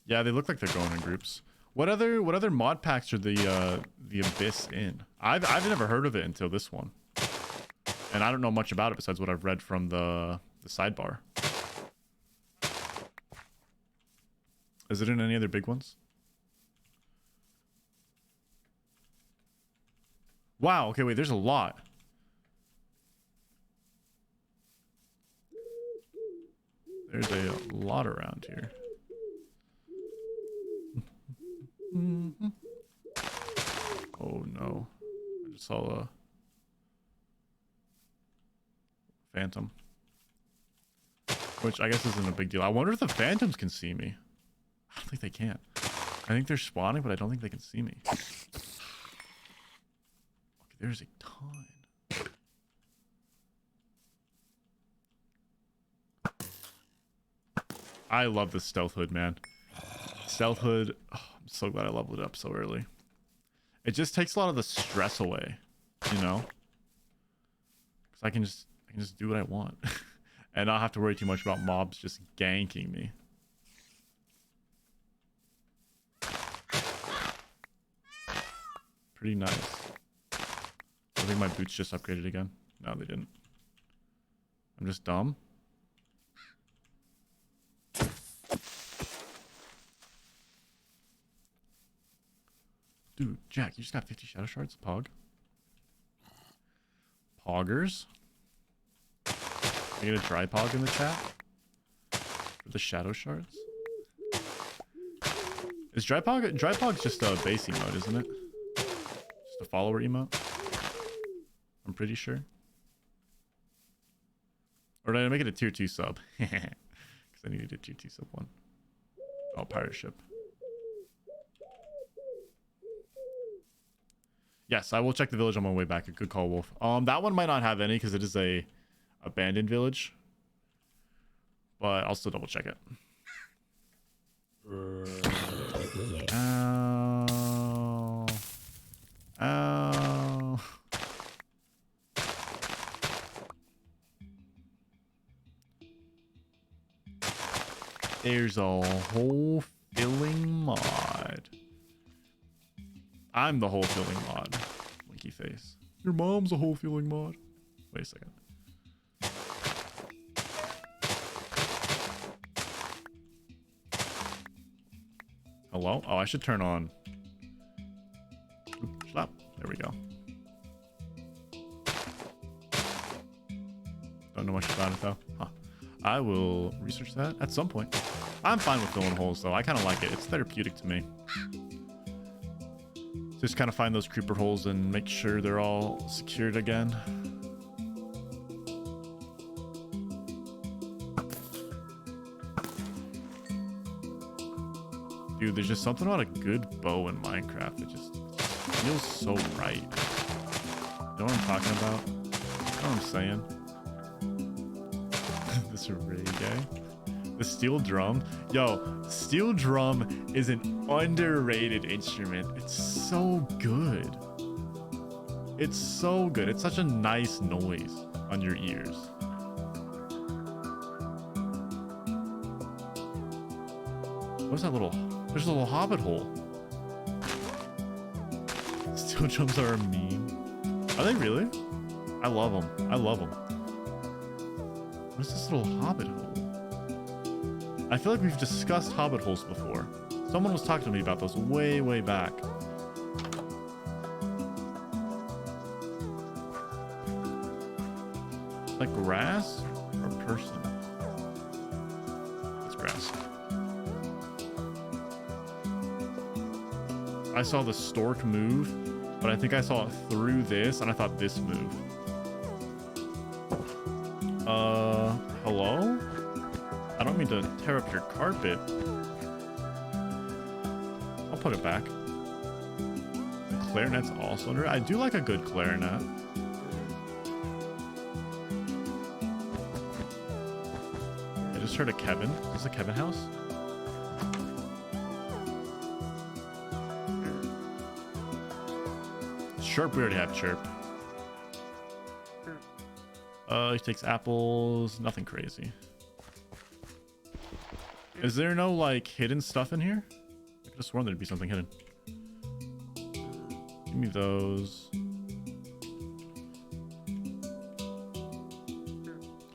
Yeah, they look like they're going in groups. What other mod packs are the Abyss in? I've never heard of it until this one, and I don't know much about it besides what I've read from the sidebar. Is it in any other big ones? Wow. Okay, wait. There's a lot. There's a lot around here. Oh no. I just saw a... phantom. Which I guess isn't a big deal. I wonder if the phantoms can see me. I don't think they can. I think they're spawning, but I don't think they can see me. Okay, there's a ton. I love this stealth hood, man. Stealth hood. Oh, I'm so glad I leveled it up so early. It just takes a lot of the stress away, you know? Because I can just do what I want. And not have to worry too much about mobs just ganking me. Pretty nice. I think my boots just upgraded again. No, they didn't. I'm just dumb. Dude, Jack, you just got 50 shadow shards? Pog? Poggers? Can I get a dry pog in the chat? For the shadow shards? Is dry pog's just a base emote, isn't it? Just a follower emote? I'm pretty sure. Or did I make it a tier 2 sub? Because I needed a tier 2 sub one. Oh, pirate ship. Yes, I will check the village on my way back. A good call, Wolf. That one might not have any because it is a abandoned village. But I'll still double check it. Ow. Ow. There's a whole filling mod. I'm the whole filling mod. Winky face. Your mom's a whole filling mod. Wait a second. Hello? Oh, I should turn on. Oop, stop. There we go. Don't know much about it though. Huh. I will research that at some point. I'm fine with filling holes though. I kind of like it. It's therapeutic to me. Just kind of find those creeper holes and make sure they're all secured again. Dude, there's just something about a good bow in Minecraft that just feels so right. You know what I'm talking about? You know what I'm saying? This reggae. The steel drum. Yo, steel drum is an underrated instrument. It's so good. It's so good. It's such a nice noise on your ears. What's that little... There's a little hobbit hole. Steel drums are a meme. Are they really? I love them. I love them. What's this little hobbit hole? I feel like we've discussed hobbit holes before. Someone was talking to me about those way, way back. Like grass or person? It's grass. I saw the stork move, but I think I saw it through this, and I thought this moved. Hello? I don't mean to tear up your carpet. I'll put it back. The clarinet's also under it. I do like a good clarinet. I just heard a Kevin. Is this a Kevin house? Chirp, we already have chirp. He takes apples. Nothing crazy. Is there no, like, hidden stuff in here? I could have sworn there'd be something hidden. Give me those.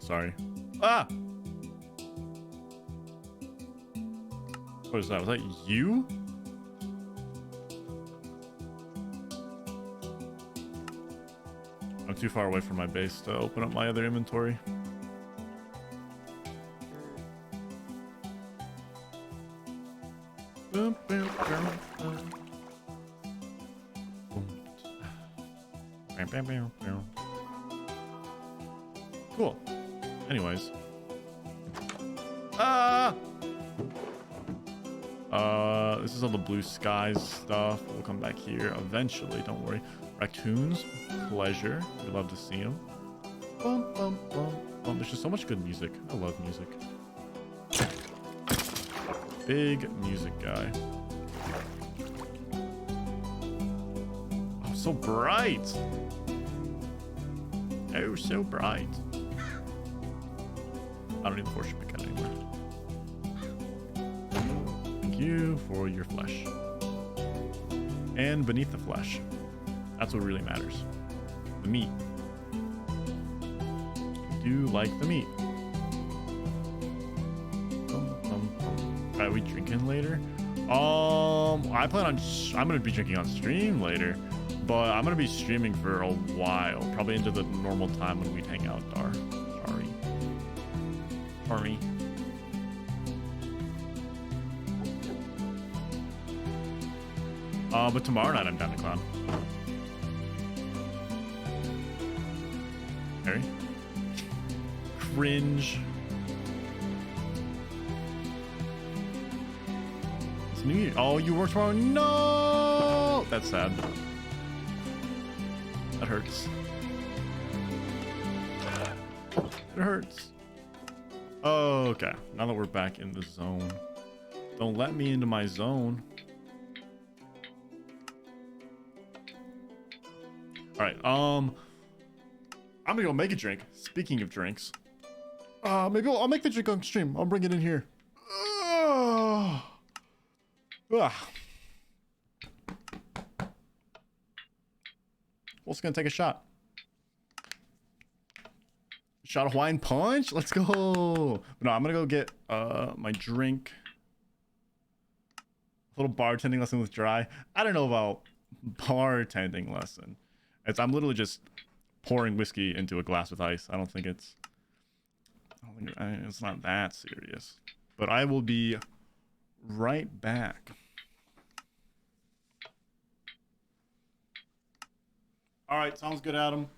Sorry. Ah! What is that? Was that you? I'm too far away from my base to open up my other inventory. Cool. Anyways. Ah! This is all the blue skies stuff. We'll come back here eventually, don't worry. Raccoons, pleasure. We love to see them. Bum, bum, bum, bum. There's just so much good music. I love music. Big music guy. Oh, so bright. Oh, so bright. I don't need the fortune pick anymore. Thank you for your flesh. And beneath the flesh. That's what really matters. The meat. I do like the meat. Are we drinking later? I plan on. I'm gonna be drinking on stream later, but I'm gonna be streaming for a while, probably into the normal time when we'd hang out. Dar. Sorry. But tomorrow night I'm down to clown. Harry? Cringe. It's New Year. Oh, you work tomorrow? No! That's sad. That hurts. It hurts. Oh, okay. Now that we're back in the zone. Don't let me into my zone. Alright, I'm gonna go make a drink. Speaking of drinks. Maybe I'll make the drink on stream. I'll bring it in here. Wolf's gonna take a shot. Shot of Hawaiian Punch? Let's go. No, I'm gonna go get my drink. A little bartending lesson with Dry. I don't know about bartending lesson. I'm literally just pouring whiskey into a glass with ice. I don't think it's not that serious. But I will be right back. All right, sounds good, Adam.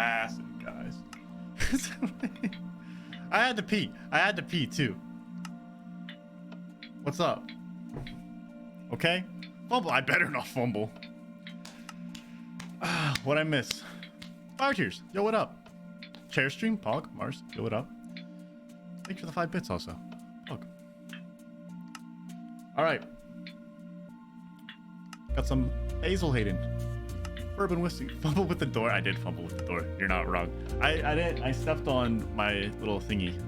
acid, guys. I had to pee. I had to pee too. What's up? Okay. Fumble. I better not fumble. What'd I miss? Fire Tears. Yo, what up? Chair stream. Pog. Mars. Yo, what up? Thanks for the 5 bits also. Pog. All right. Got some Hazel Hayden. Bourbon whiskey. Fumble with the door. I did fumble with the door. You're not wrong. I did. I stepped on my little thingy.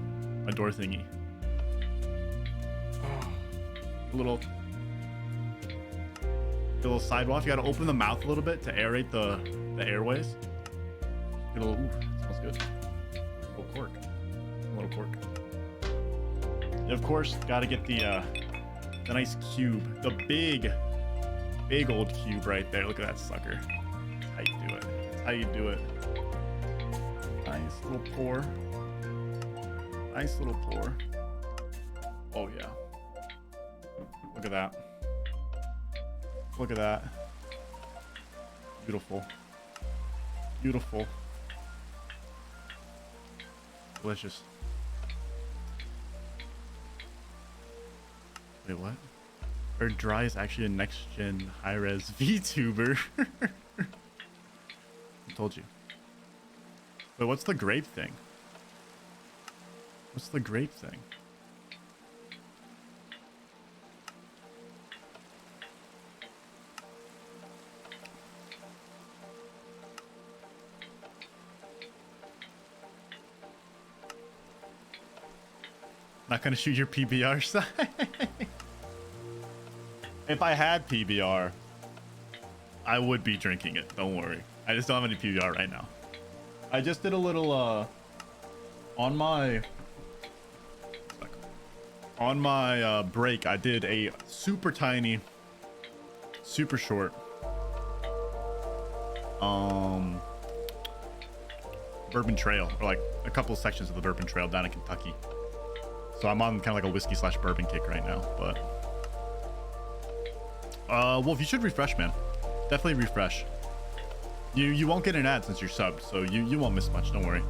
My door thingy. A little sidewalk. You got to open the mouth a little bit to aerate the airways. Get a little. Ooh, smells good. A little cork. A little cork. And of course, got to get the nice cube. The big old cube right there. Look at that sucker. That's how you do it. That's how you do it. Nice little pour. Nice little pour. Oh yeah. Look at that. Look at that. Beautiful. Beautiful. Delicious. Wait, what? Or Dry is actually a next-gen high-res VTuber. I told you. Wait, what's the grape thing? What's the grape thing? Not gonna shoot your PBR side. If I had PBR, I would be drinking it. Don't worry. I just don't have any PBR right now. I just did a little on my break. I did a super tiny, super short Bourbon Trail, or like a couple sections of the Bourbon Trail down in Kentucky. So I'm on kind of like a whiskey / bourbon kick right now, but Wolf, you should refresh, man. Definitely refresh. You won't get an ad since you're subbed, so you won't miss much. Don't worry.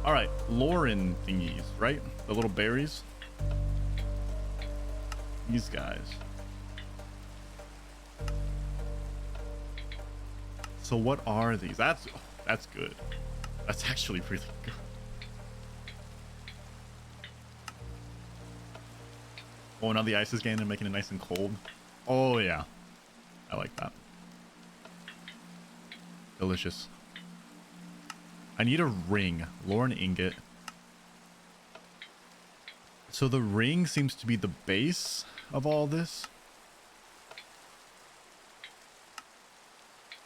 All right, Lauren thingies, right? The little berries. These guys. So what are these? That's good. That's actually really good. Oh, now the ice is getting and making it nice and cold. Oh yeah, I like that. Delicious. I need a ring. Lauren ingot. So the ring seems to be the base of all this.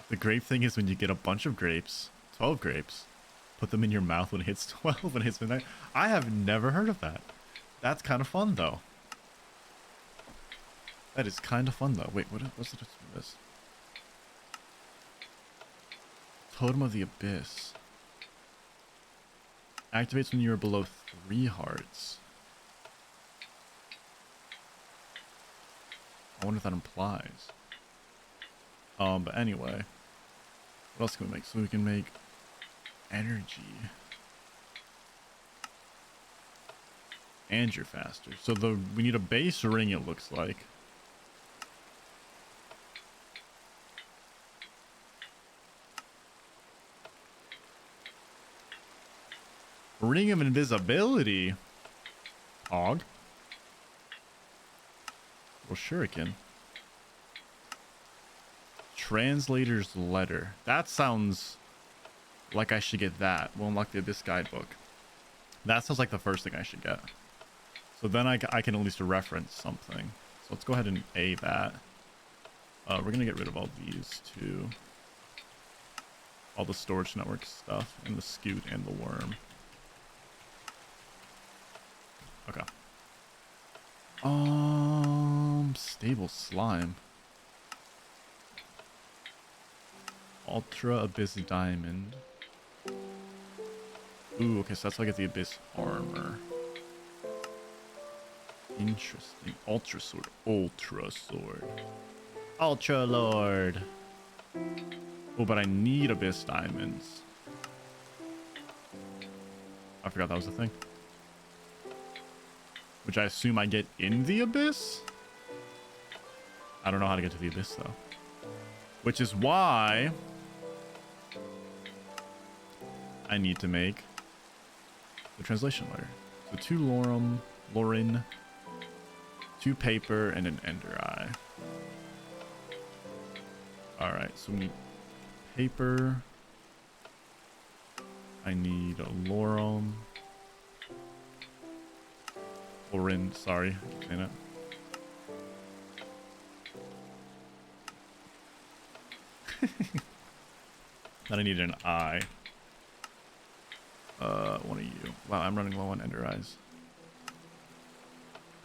The grape thing is when you get a bunch of grapes, 12 grapes, put them in your mouth when it hits 12, when it hits midnight. I have never heard of that. That's kind of fun though. That is kind of fun though. Wait, what's the difference with this? Totem of the Abyss. Activates when you are below 3 hearts. I wonder what that implies. But anyway. What else can we make? So we can make energy. And you're faster. So we need a base ring, it looks like. Ring of invisibility. Og. Well, shuriken. Translator's letter. That sounds like I should get that. We'll unlock the Abyss guidebook. That sounds like the first thing I should get. So then I can at least reference something. So let's go ahead and A that. We're gonna get rid of all these too. All the storage network stuff and the scoot and the worm. Okay. Stable slime. Ultra Abyss Diamond. Ooh, okay, so that's how I get the Abyss Armor. Interesting. Ultra Sword. Ultra Sword. Ultra Lord. Oh, but I need Abyss Diamonds. I forgot that was a thing. Which I assume I get in the abyss? I don't know how to get to the abyss though. Which is why I need to make the translation letter. So 2 Lauren, 2 paper, and an ender eye. Alright, so we need paper. I need a Lauren, sorry, I keep saying it. Then I need an eye. One of you. Wow, I'm running low on ender eyes.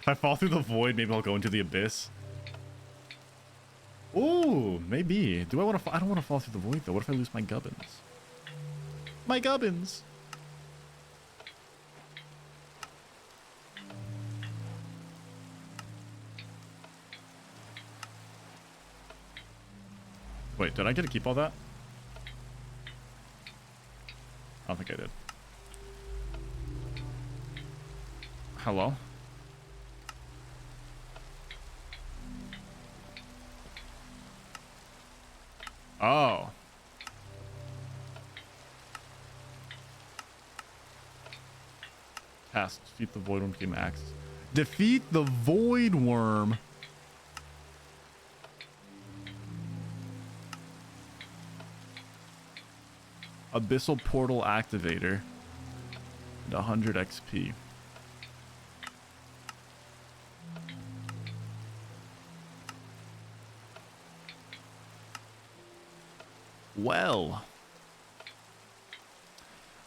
If I fall through the void, maybe I'll go into the abyss. Ooh, maybe. Do I want to? I don't want to fall through the void though. What if I lose my gubbins? My gubbins. Wait, did I get to keep all that? I don't think I did. Hello? Oh. Task. Defeat the void worm to gain access. Defeat the void worm. Abyssal portal activator. And 100 XP. Well,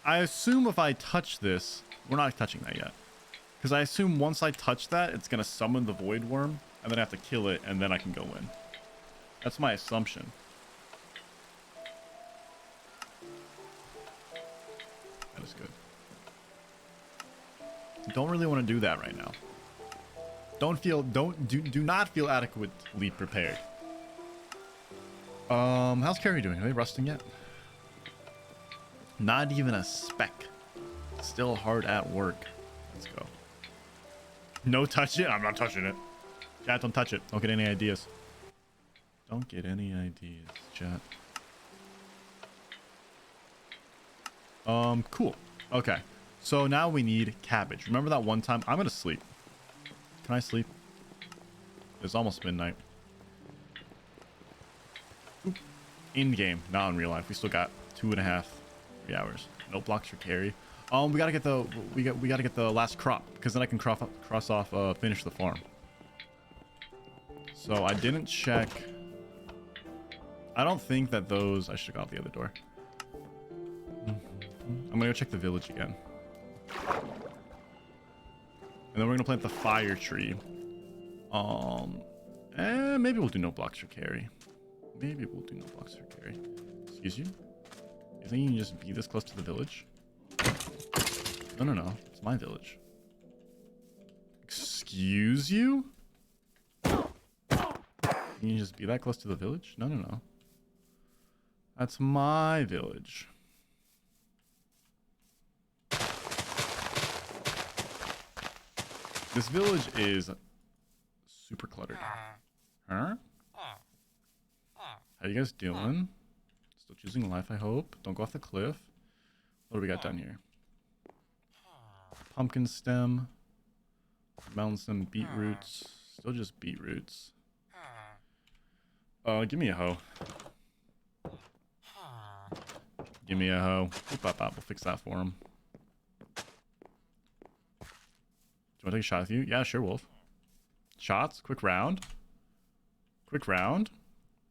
I assume if I touch this, we're not touching that yet. Because I assume once I touch that, it's going to summon the void worm, and then I have to kill it, and then I can go in. That's my assumption. That is good. Don't really want to do that right now. Do not feel adequately prepared. How's Carrie doing? Are they rusting yet? Not even a speck. Still hard at work. Let's go. No touch it? I'm not touching it. Chat, don't touch it. Don't get any ideas. Don't get any ideas, chat. Cool. Okay. So now we need cabbage. Remember that one time? I'm gonna sleep. Can I sleep? It's almost midnight. Oop. In game, not in real life. We still got 2.5, 3 hours. No blocks for carry. We gotta get the we gotta get the last crop, because then I can cross off finish the farm. So I didn't check. I don't think that those. I should have gone out the other door. I'm gonna go check the village again. And then we're gonna plant the fire tree. Maybe we'll do no blocks for carry. Maybe we'll do no blocks for carry. Excuse you? You think you can just be this close to the village? No. It's my village. Excuse you? Can you just be that close to the village? No. That's my village. This village is super cluttered. Huh? How you guys doing? Still choosing life, I hope. Don't go off the cliff. What do we got down here? Pumpkin stem. Melon stem, beetroots. Still just beetroots. Give me a hoe. Give me a hoe. We'll fix that for him. Do you want to take a shot with you? Yeah, sure, Wolf. Shots? Quick round. Quick round.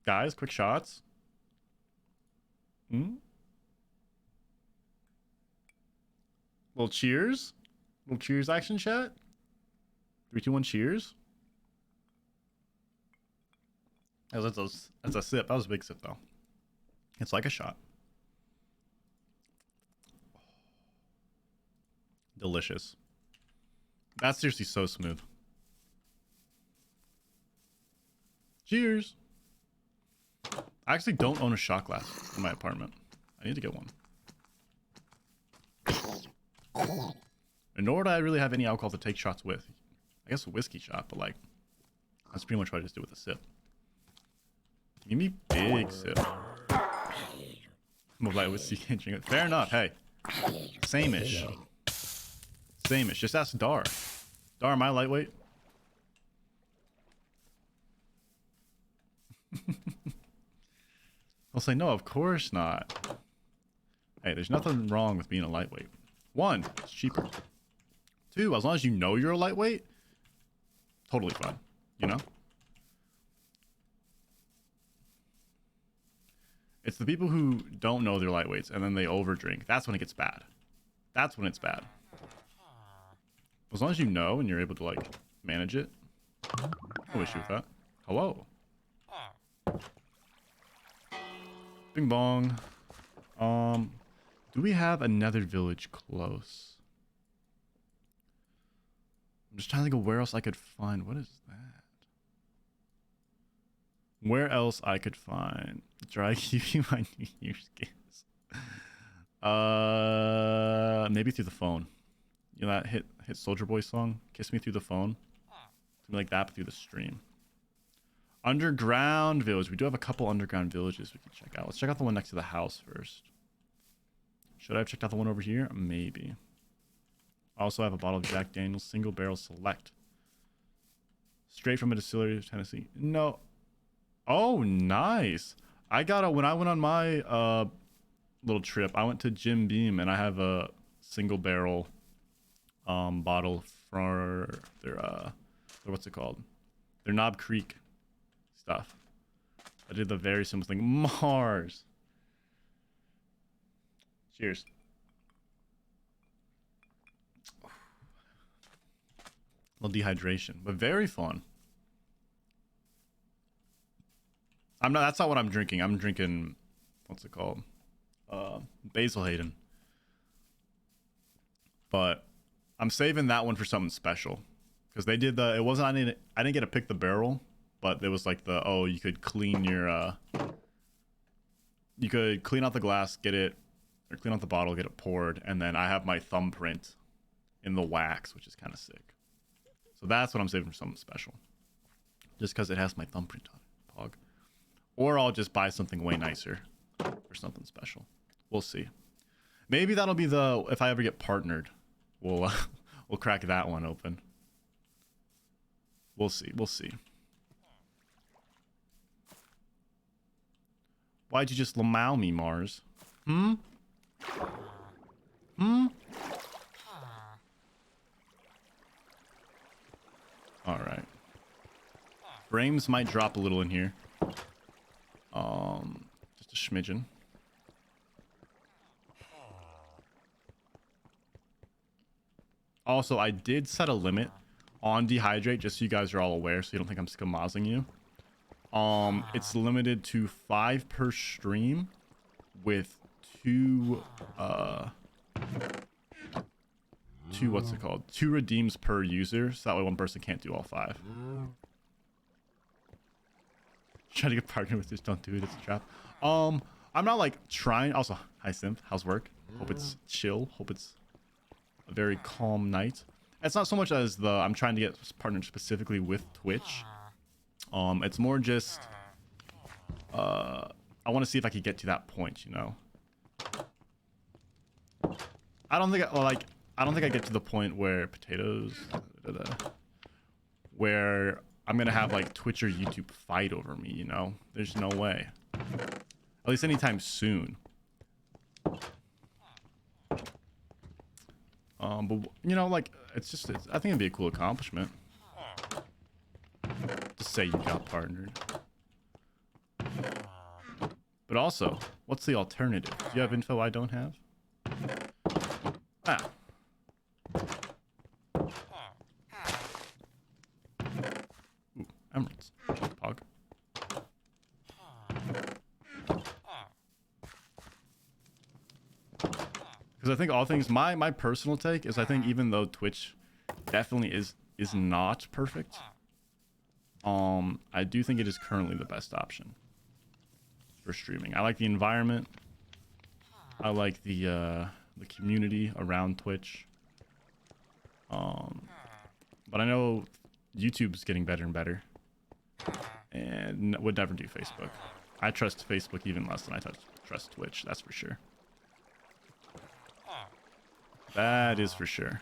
Guys, quick shots. Little cheers. Little cheers action chat. 3, 2, 1, cheers. That's a sip. That was a big sip, though. It's like a shot. Delicious. That's seriously so smooth. Cheers. I actually don't own a shot glass in my apartment. I need to get one. And nor do I really have any alcohol to take shots with. I guess a whiskey shot, but like, that's pretty much what I just do with a sip. Give me big sip. But like whiskey can't drink it. Fair enough. Hey, same-ish. Same-ish. Just ask Dar. Dar, am I lightweight? I'll say no, of course not. Hey, there's nothing wrong with being a lightweight. 1, it's cheaper. 2, as long as you know you're a lightweight, totally fine, you know? It's the people who don't know they're lightweights and then they overdrink. That's when it gets bad. That's when it's bad. As long as you know and you're able to, like, manage it, no issue with that. Hello. Bing bong. Do we have another village close? I'm just trying to think of where else I could find. What is that? Where else I could find? Try give you my New Year's gifts. Maybe through the phone. You know that hit Soldier Boy song? Kiss Me Through the Phone? Something like that, but through the stream. Underground village. We do have a couple underground villages we can check out. Let's check out the one next to the house first. Should I have checked out the one over here? Maybe. I also have a bottle of Jack Daniel's Single Barrel Select. Straight from a distillery of Tennessee. No. Oh, nice. I got when I went on my little trip, I went to Jim Beam and I have a single barrel bottle for their what's it called? Their Knob Creek stuff. I did the very simple thing. Mars. Cheers. A little dehydration, but very fun. That's not what I'm drinking. I'm drinking, what's it called? Basil Hayden. But I'm saving that one for something special. Because they did I didn't get to pick the barrel, but it was like you could clean your, you could clean out the glass, or clean out the bottle, get it poured, and then I have my thumbprint in the wax, which is kind of sick. So that's what I'm saving for something special. Just because it has my thumbprint on it, pog. Or I'll just buy something way nicer for something special. We'll see. Maybe that'll be if I ever get partnered, we'll crack that one open. We'll see. We'll see. Why'd you just lamau me, Mars? Hmm? Alright. Frames might drop a little in here. Just a smidgen. Also, I did set a limit on dehydrate, just so you guys are all aware, so you don't think I'm skamazing you. It's limited to 5 per stream with 2 what's it called? 2 redeems per user, so that way one person can't do all 5. Try to get partnered with this, don't do it, it's a trap. I'm not like trying. Also, hi Simp, how's work? Hope it's chill, hope it's a very calm night. It's not so much as I'm trying to get partnered specifically with Twitch. It's more just I want to see if I could get to that point, you know. I don't think I get to the point where where I'm gonna have like Twitch or YouTube fight over me, you know. There's no way. At least anytime soon. But you know, like I think it'd be a cool accomplishment. To say you got partnered. But also, what's the alternative? Do you have info I don't have? Ah. Ooh, emeralds. Pog. Because I think all things, my personal take is I think even though Twitch definitely is not perfect, I do think it is currently the best option for streaming. I like the environment. I like the the community around Twitch. But I know YouTube's getting better and better, and would never do Facebook. I trust Facebook even less than I trust Twitch. That's for sure. That is for sure.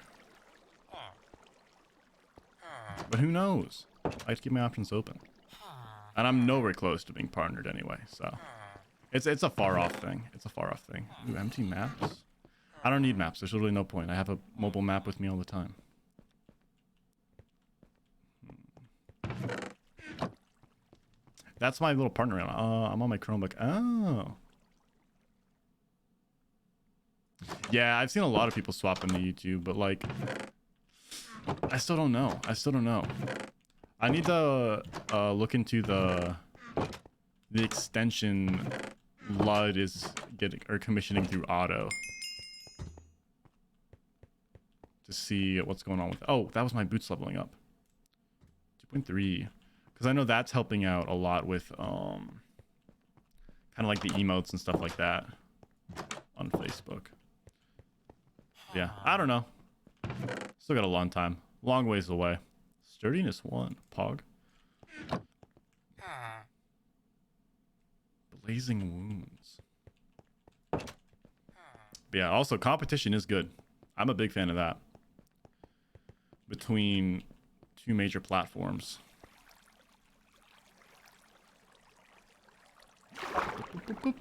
But who knows? I like to keep my options open, and I'm nowhere close to being partnered anyway. So it's a far off thing. It's a far off thing. Ooh, empty maps. I don't need maps. There's literally no point. I have a mobile map with me all the time. That's my little partner. I'm on my Chromebook. Oh. Yeah, I've seen a lot of people swap into YouTube, but like, I still don't know. I need to look into the extension LUD is getting or commissioning through Auto to see what's going on with. Oh, that was my boots leveling up. 2.3, because I know that's helping out a lot with kind of like the emotes and stuff like that on Facebook. Yeah, I don't know. Still got a long time, long ways away. Sturdiness 1, Pog. Blazing wounds. But yeah, also competition is good. I'm a big fan of that. Between two major platforms. Boop, boop, boop.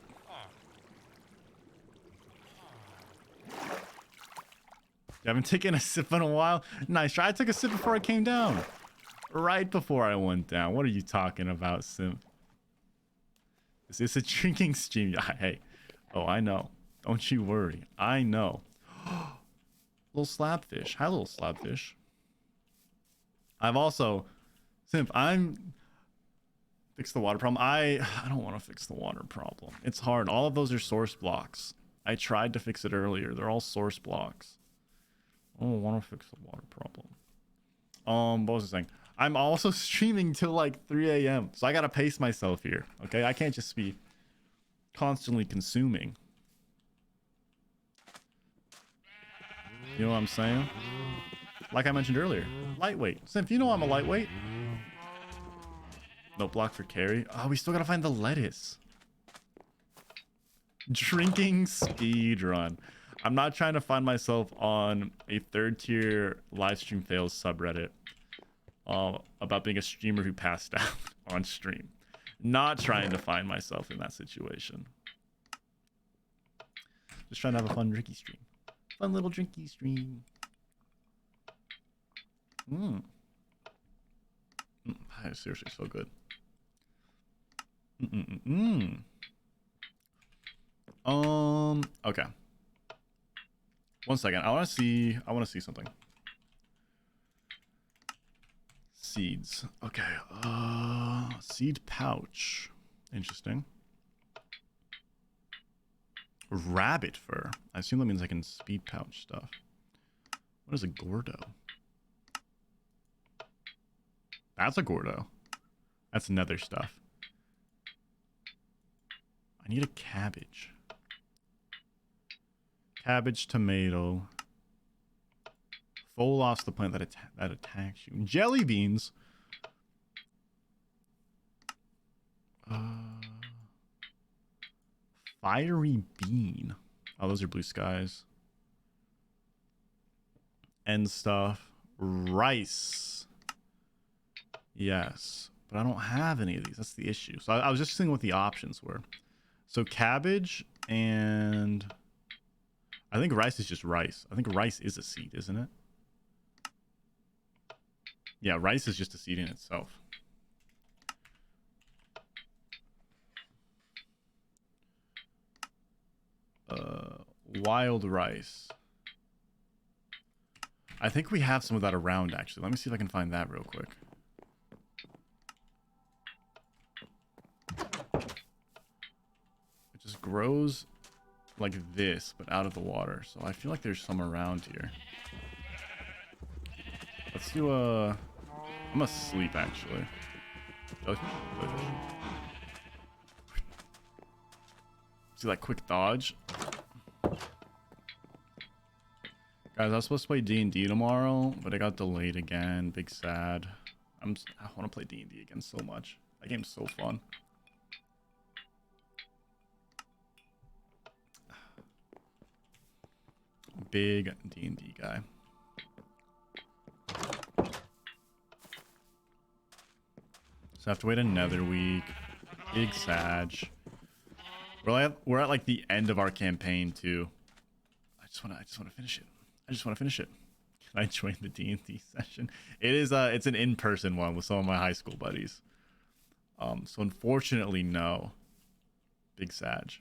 You haven't taken a sip in a while? Nice try. I took a sip before I came down. Right before I went down. What are you talking about, Sim? Is this a drinking stream? Hey. Oh, I know. Don't you worry. I know. Little slabfish. Hi, little slabfish. I've also... Simp, fix the water problem. I don't want to fix the water problem. It's hard. All of those are source blocks. I tried to fix it earlier. They're all source blocks. I don't want to fix the water problem. What was I saying? I'm also streaming till like 3 a.m. So I gotta pace myself here. Okay, I can't just be constantly consuming. You know what I'm saying? Like I mentioned earlier, lightweight. Simp, you know I'm a lightweight. No block for carry. Oh, we still gotta find the lettuce. Drinking speed run. I'm not trying to find myself on a 3rd tier live stream fails subreddit about being a streamer who passed out on stream. Not trying to find myself in that situation. Just trying to have a fun drinky stream. Fun little drinky stream. Seriously, so good. Okay. 1 second. I want to see something. Seeds. Okay. Seed pouch. Interesting. Rabbit fur. I assume that means I can speed pouch stuff. What is a Gordo? That's a Gordo. That's nether stuff. I need a cabbage. Cabbage, tomato. Foal off's the plant that attacks you. Jelly beans. Fiery bean. Oh, those are blue skies. And stuff. Rice. Yes. But I don't have any of these. That's the issue. So I was just seeing what the options were. So cabbage and... I think rice is just rice. I think rice is a seed, isn't it? Yeah, rice is just a seed in itself. Wild rice. I think we have some of that around, actually. Let me see if I can find that real quick. It just grows like this, but out of the water. So I feel like there's some around here. Let's do a... I'm asleep, actually. See that quick dodge? Guys, I was supposed to play D&D tomorrow, but it got delayed again. Big sad. I want to play D&D again so much. That game's so fun. Big D&D guy. So I have to wait another week. Big Sag. We're at like the end of our campaign too. I just wanna finish it. I just wanna finish it. Can I join the D&D session? It is it's an in-person one with some of my high school buddies. So unfortunately, no. Big Sag.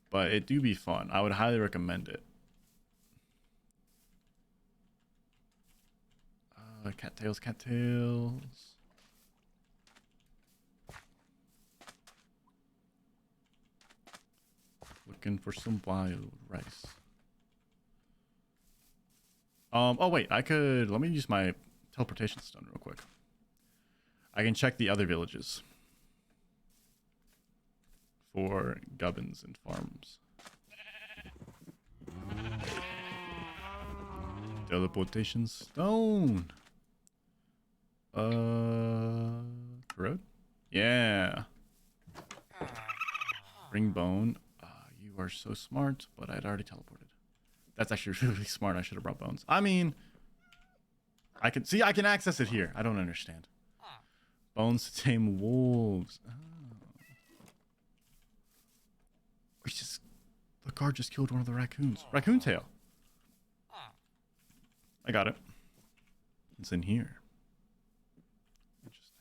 But it do be fun. I would highly recommend it. Cattails, cattails. Looking for some wild rice. Oh wait, let me use my teleportation stun real quick. I can check the other villages for gubbins and farms. Teleportation stone. Road? Yeah. Bring bone. You are so smart, but I'd already teleported. That's actually really smart. I should have brought bones. I mean, I can access it here. I don't understand. Bones to tame wolves. Oh. The guard just killed one of the raccoons. Raccoon tail. I got it. It's in here. Interesting.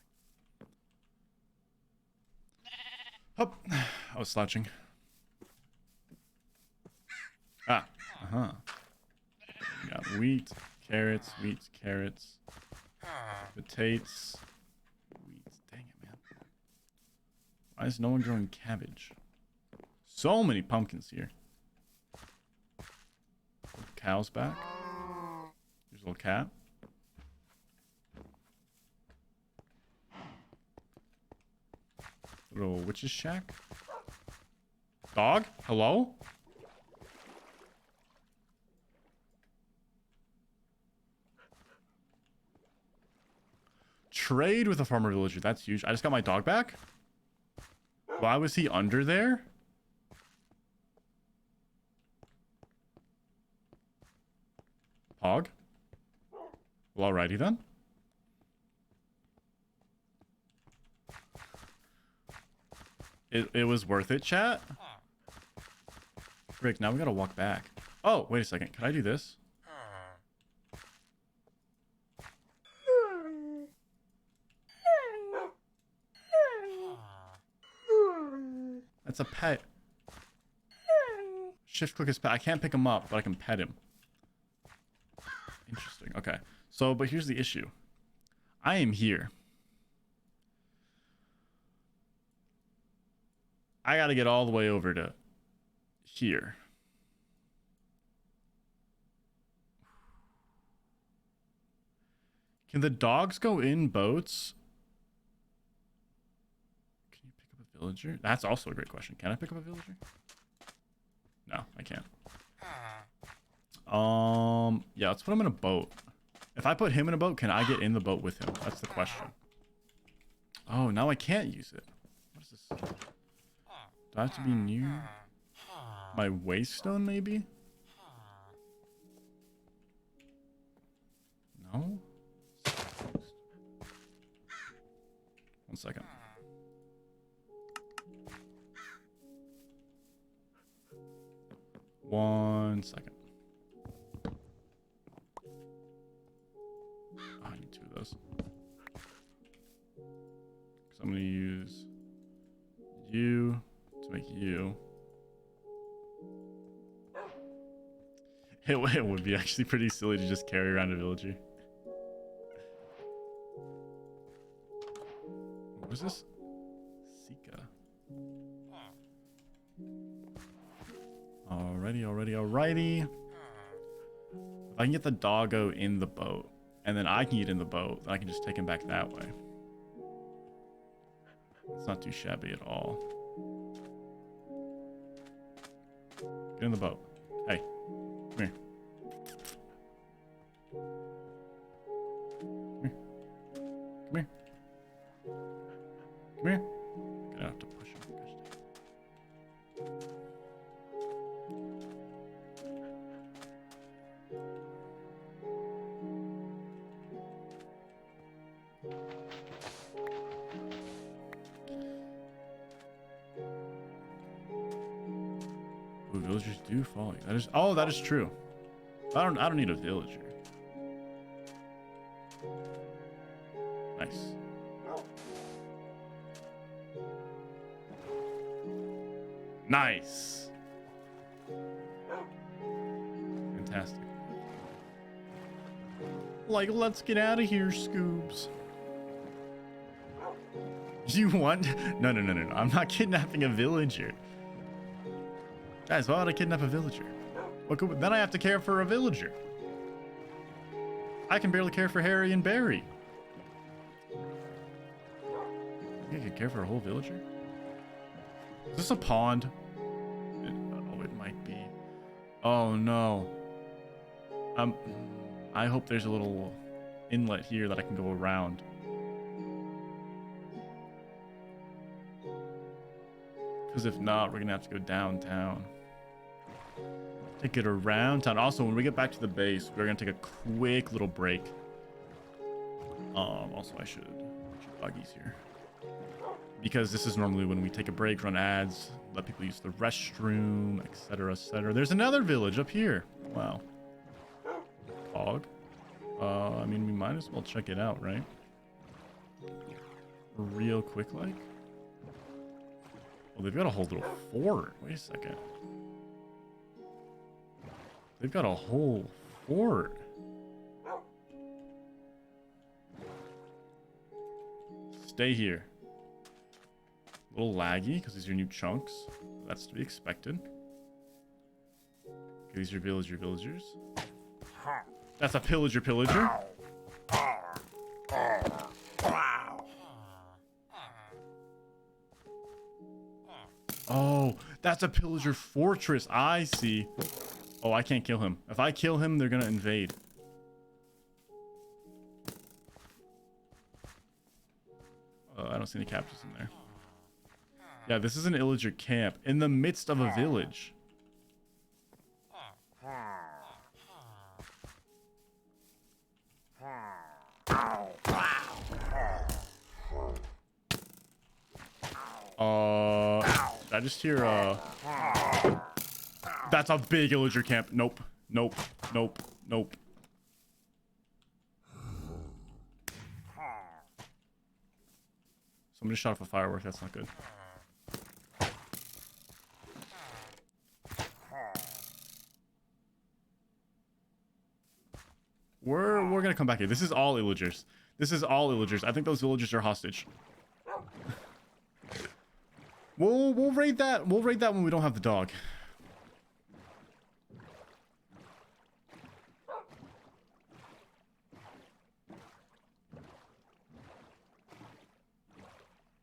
Oh, I was slouching. We got wheat, carrots, potatoes, wheat. Dang it, man. Why is no one growing cabbage? So many pumpkins here. Cow's back. There's a little cat. Little witch's shack. Dog? Hello? Trade with a farmer villager. That's huge. I just got my dog back. Why was he under there? Pog? Well, alrighty then. It was worth it, chat. Rick, now we gotta walk back. Oh, wait a second. Can I do this? That's a pet. Shift click his pet. I can't pick him up, but I can pet him. Interesting. Okay. So, but here's the issue. I am here. I gotta get all the way over to here. Can the dogs go in boats? Can you pick up a villager? That's also a great question. Can I pick up a villager? No, I can't. Yeah, let's put him in a boat. If I put him in a boat, can I get in the boat with him? That's the question. Oh, now I can't use it. What is this? Do I have to be near my waystone, maybe? No? One second. One second. Oh, I need two of those. Because I'm going to use you to make you. It would be actually pretty silly to just carry around a villager. What is this? Sika. Alrighty. If I can get the doggo in the boat, and then I can get in the boat, then I can just take him back that way. It's not too shabby at all. Get in the boat. Hey, come here. Come here. Come here. Gonna have to push him. Ooh, villagers do fall. That is, oh, that is true. I don't need a villager. Nice. Nice. Fantastic. Like, let's get out of here, Scoobs. You want? No. I'm not kidnapping a villager. Guys, why would I kidnap a villager? Look, then I have to care for a villager. I can barely care for Harry and Barry. You can care for a whole villager? Is this a pond? Oh, it might be. Oh no. I hope there's a little inlet here that I can go around. Because if not, we're gonna have to go downtown. Take it around town. Also, when we get back to the base, we're gonna take a quick little break. Also, I should buggies here. Because this is normally when we take a break, run ads, let people use the restroom, etc., etc. There's another village up here. Wow. Pog. I mean, we might as well check it out, right? Real quick, like. Well, they've got a whole little fort. Wait a second. They've got a whole fort. Stay here. A little laggy because these are new chunks. That's to be expected. Okay, these are villagers. That's a pillager. Oh, that's a pillager fortress. I see. Oh, I can't kill him. If I kill him, they're gonna invade. I don't see any captives in there. Yeah, this is an illager camp in the midst of a village. I just hear that's a big illager camp. Nope. Somebody shot off a firework. That's not good. We're gonna come back here. This is all illagers. I think those villagers are hostage. We'll raid that. We'll raid that when we don't have the dog.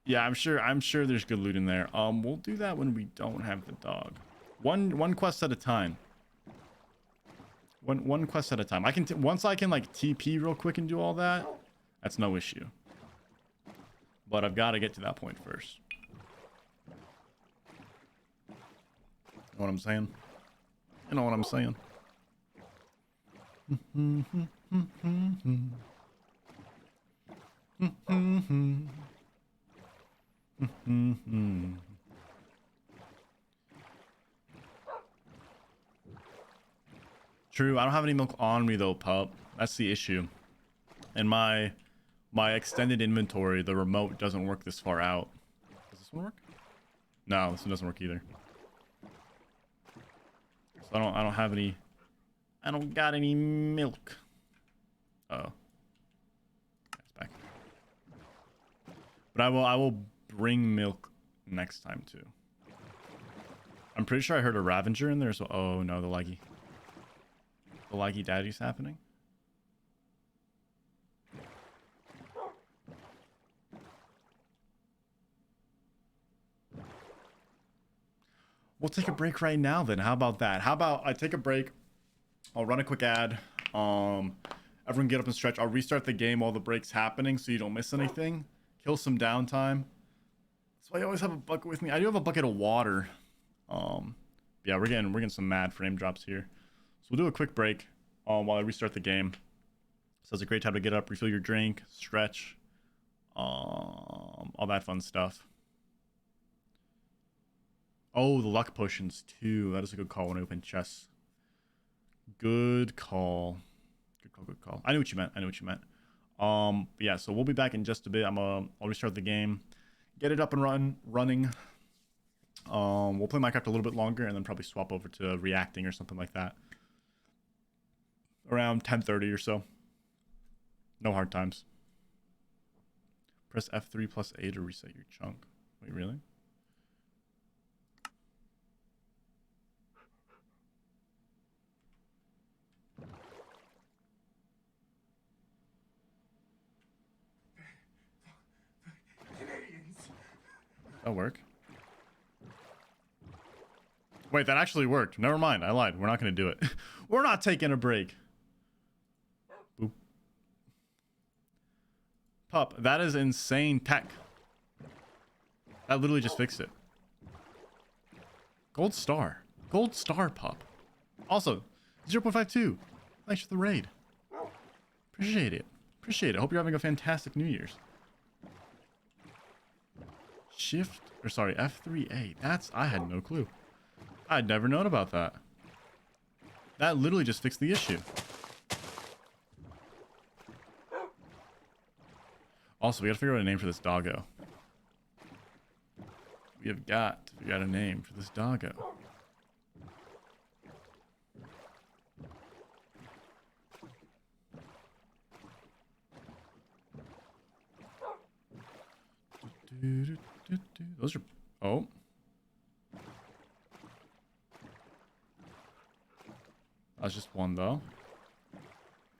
Yeah, I'm sure there's good loot in there. We'll do that when we don't have the dog. One quest at a time. One quest at a time. Once I can like TP real quick and do all that, that's no issue. But I've got to get to that point first. You know what I'm saying? You know what I'm saying? True, I don't have any milk on me though, pup. That's the issue. In my extended inventory, the remote doesn't work this far out. Does this one work? No, this one doesn't work either. So I don't have any. I don't got any milk. Uh-oh. It's back. But I will bring milk next time too. I'm pretty sure I heard a Ravenger in there, so oh no, the laggy daddy's happening. We'll take a break right now then. How about that? How about I take a break? I'll run a quick ad. Everyone get up and stretch. I'll restart the game while the break's happening so you don't miss anything. Kill some downtime. That's why I always have a bucket with me. I do have a bucket of water. Yeah, we're getting some mad frame drops here. So we'll do a quick break while I restart the game. So it's a great time to get up, refill your drink, stretch, all that fun stuff. Oh, the luck potions too. That is a good call when I open chests. Good call. Good call. Good call. I knew what you meant. Yeah. So we'll be back in just a bit. I'll restart the game, get it up and running. We'll play Minecraft a little bit longer and then probably swap over to reacting or something like that. Around 10:30 or so. No hard times. Press F3 plus A to reset your chunk. Wait, really? That'll work. Wait, that actually worked. Never mind. I lied. We're not going to do it. We're not taking a break. Boop. Pup, that is insane tech. That literally just fixed it. Gold star. Gold star, pup. Also, 0.52. Thanks for the raid. Appreciate it. Appreciate it. Hope you're having a fantastic New Year's. F3A. I had no clue. I'd never known about that. That literally just fixed the issue. Also, we gotta figure out a name for this doggo. We have got to figure out a name for this doggo. Those are... Oh. That's just one, though.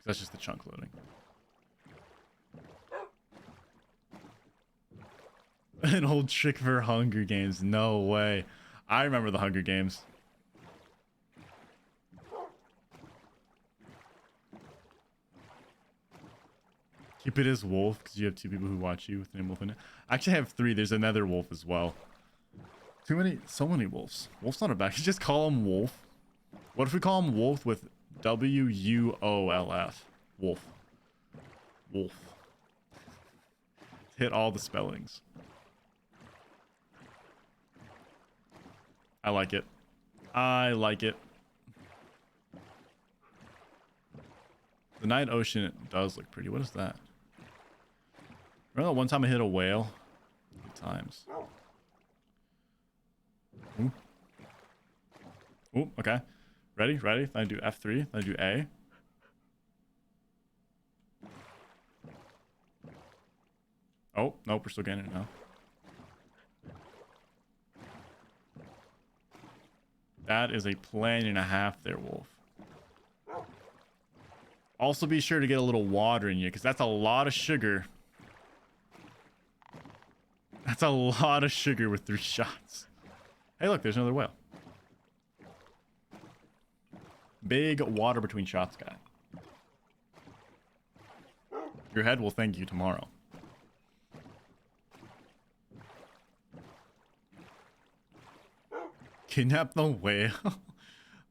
That's just the chunk loading. An old trick for Hunger Games. No way. I remember the Hunger Games. Keep it as wolf because you have 2 people who watch you with the name wolf in it. I actually have 3. There's another wolf as well. So many wolves. Wolf's not a bad. Just call him wolf. What if we call him wolf with WUOLF? Wolf. Wolf. Hit all the spellings. I like it. I like it. The night ocean does look pretty. What is that? Remember that one time I hit a whale? Good times. Ooh. Ooh, okay. Ready? Then I do F3. Then I do A. Oh, nope, we're still getting it now. That is a plane and a half there, wolf. Also be sure to get a little water in you, because that's a lot of sugar. That's a lot of sugar with 3 shots. Hey, look, there's another whale. Big water between shots, guy. Your head will thank you tomorrow. Kidnap the whale? I'm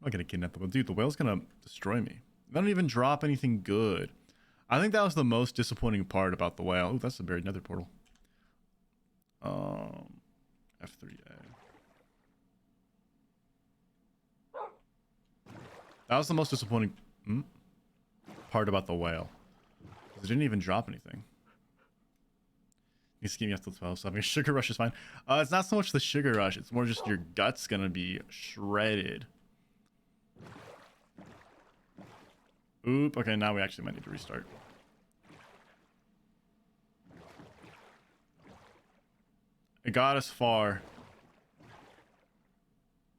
not gonna kidnap the whale. Dude, the whale's gonna destroy me. They don't even drop anything good. I think that was the most disappointing part about the whale. Oh, that's a buried nether portal. F3A. That was the most disappointing part about the whale. It didn't even drop anything. He's keeping us till 12, so having a sugar rush is fine. It's not so much the sugar rush, it's more just your gut's gonna be shredded. Oop, okay, now we actually might need to restart. It got us far,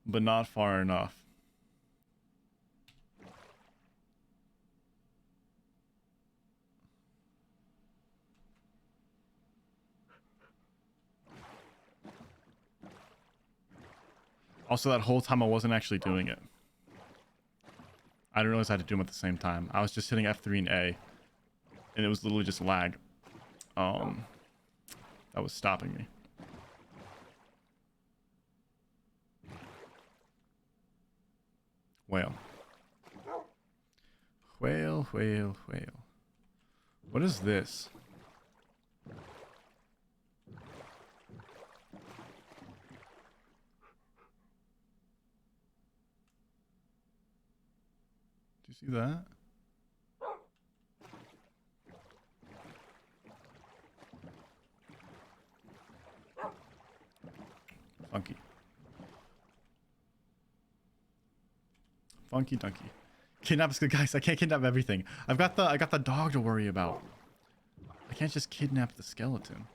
but not far enough. Also, that whole time I wasn't actually doing it. I didn't realize I had to do them at the same time. I was just hitting F3 and A, and it was literally just lag. That was stopping me. Whale. Whale, whale, whale. What is this? Do you see that? Funky. Funky dunky. Kidnap is good, guys. I can't kidnap everything. I got the dog to worry about. I can't just kidnap the skeleton.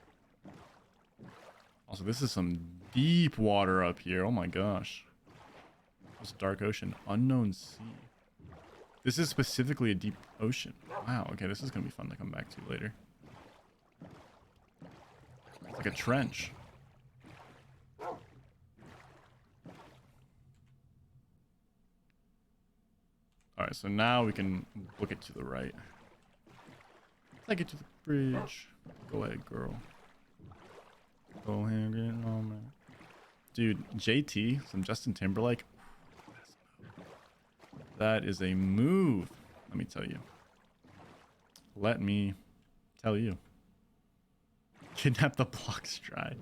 Also, this is some deep water up here. Oh my gosh. It's a dark ocean. Unknown sea. This is specifically a deep ocean. Wow, okay, this is gonna be fun to come back to later. It's like a trench. Alright, so now we can book it to the right. Take it to the bridge. Go ahead, girl. Go ahead, get on, man. Dude, JT, some Justin Timberlake. That is a move. Let me tell you. Let me tell you. Kidnap the blocks dry.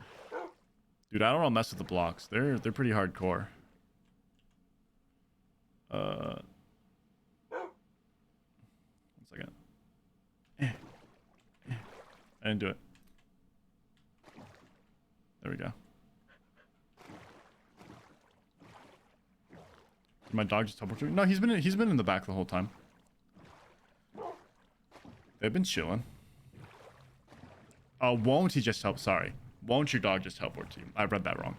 Dude, I don't want to mess with the blocks. They're pretty hardcore. One second. I didn't do it. There we go. Did my dog just teleport to me? No, he's been in the back the whole time. They've been chilling. Won't he just help? Sorry. Won't your dog just teleport to you? I read that wrong.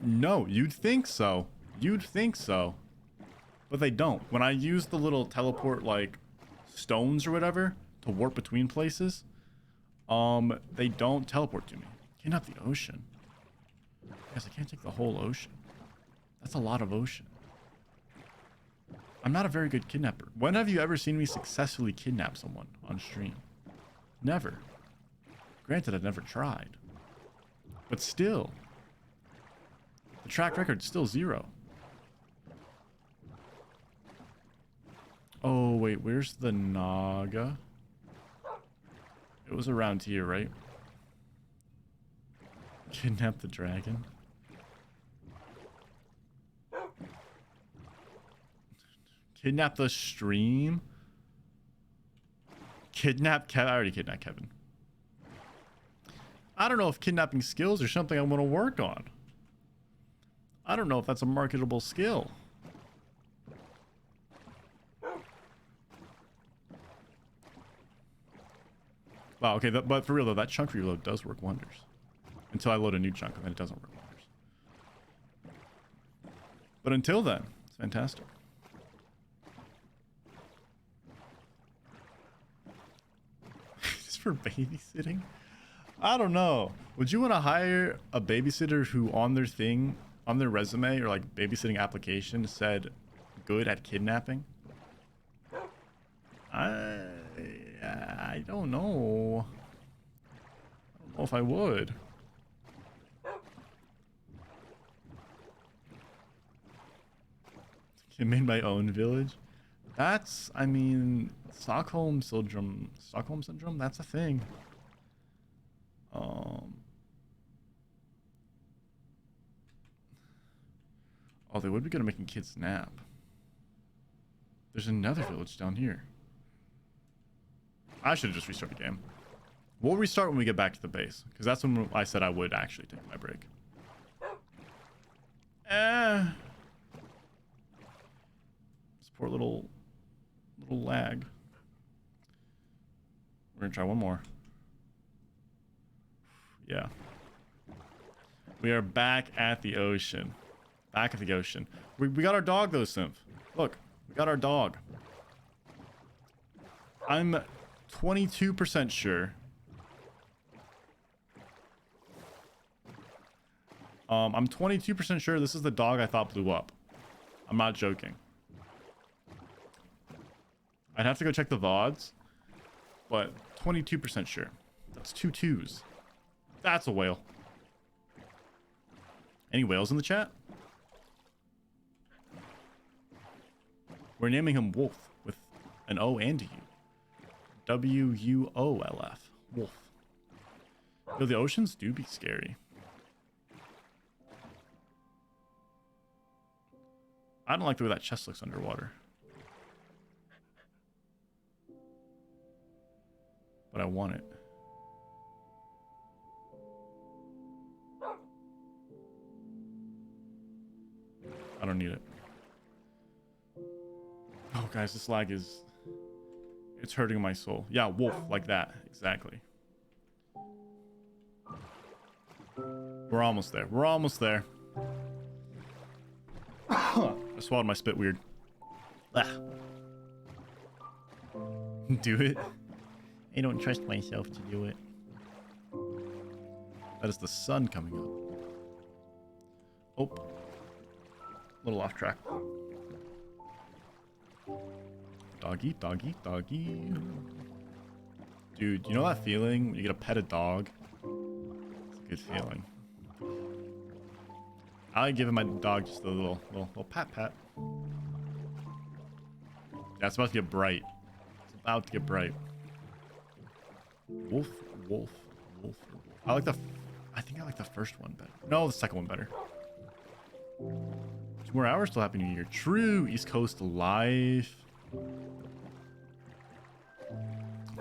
No, you'd think so. You'd think so. But they don't. When I use the little teleport, like, stones or whatever to warp between places, they don't teleport to me. Kidnap the ocean. Guys, I can't take the whole ocean. That's a lot of ocean. I'm not a very good kidnapper. When have you ever seen me successfully kidnap someone on stream? Never. Granted, I've never tried. But still. The track record's still 0. Oh, wait, where's the Naga? It was around here, right? Kidnap the dragon. Kidnap the stream. Kidnap Kevin. I already kidnapped Kevin. I don't know if kidnapping skills are something I'm going to work on. I don't know if that's a marketable skill. Wow, okay, but for real though, that chunk reload does work wonders. Until I load a new chunk, and then it doesn't work wonders. But until then, it's fantastic. Just for babysitting? I don't know. Would you want to hire a babysitter who on their thing, on their resume or like babysitting application said good at kidnapping? I don't know. I don't know if I would. I made my own village. That's, I mean, Stockholm syndrome. Stockholm syndrome. That's a thing. Oh, they would be good at making kids nap. There's another village down here. I should have just restarted the game. We'll restart when we get back to the base, because that's when I said I would actually take my break. This poor little lag. We're gonna try one more. Yeah. We are back at the ocean. Back at the ocean. We got our dog though, Simp. Look, we got our dog. I'm 22% sure. I'm 22% sure this is the dog I thought blew up. I'm not joking. I'd have to go check the VODs, but 22% sure. That's 2 2s. That's a whale. Any whales in the chat? We're naming him Wolf with an O and a U. W-U-O-L-F. Wolf. Yo, the oceans do be scary. I don't like the way that chest looks underwater. But I want it. I don't need it. Oh, guys, this lag is... It's hurting my soul. Yeah, wolf, like that. Exactly. We're almost there. We're almost there. I swallowed my spit weird. Ah. Do it. I don't trust myself to do it. That is the sun coming up. Oh. A little off track. Doggy, doggy, doggy. Dude, you know that feeling when you get to pet a dog? It's a good feeling. I like giving my dog just a little pat pat. Yeah, it's about to get bright. It's about to get bright. Wolf, wolf, wolf. I think I like the first one better. No, the second one better. 2 more hours till Happy New Year. True, East Coast life.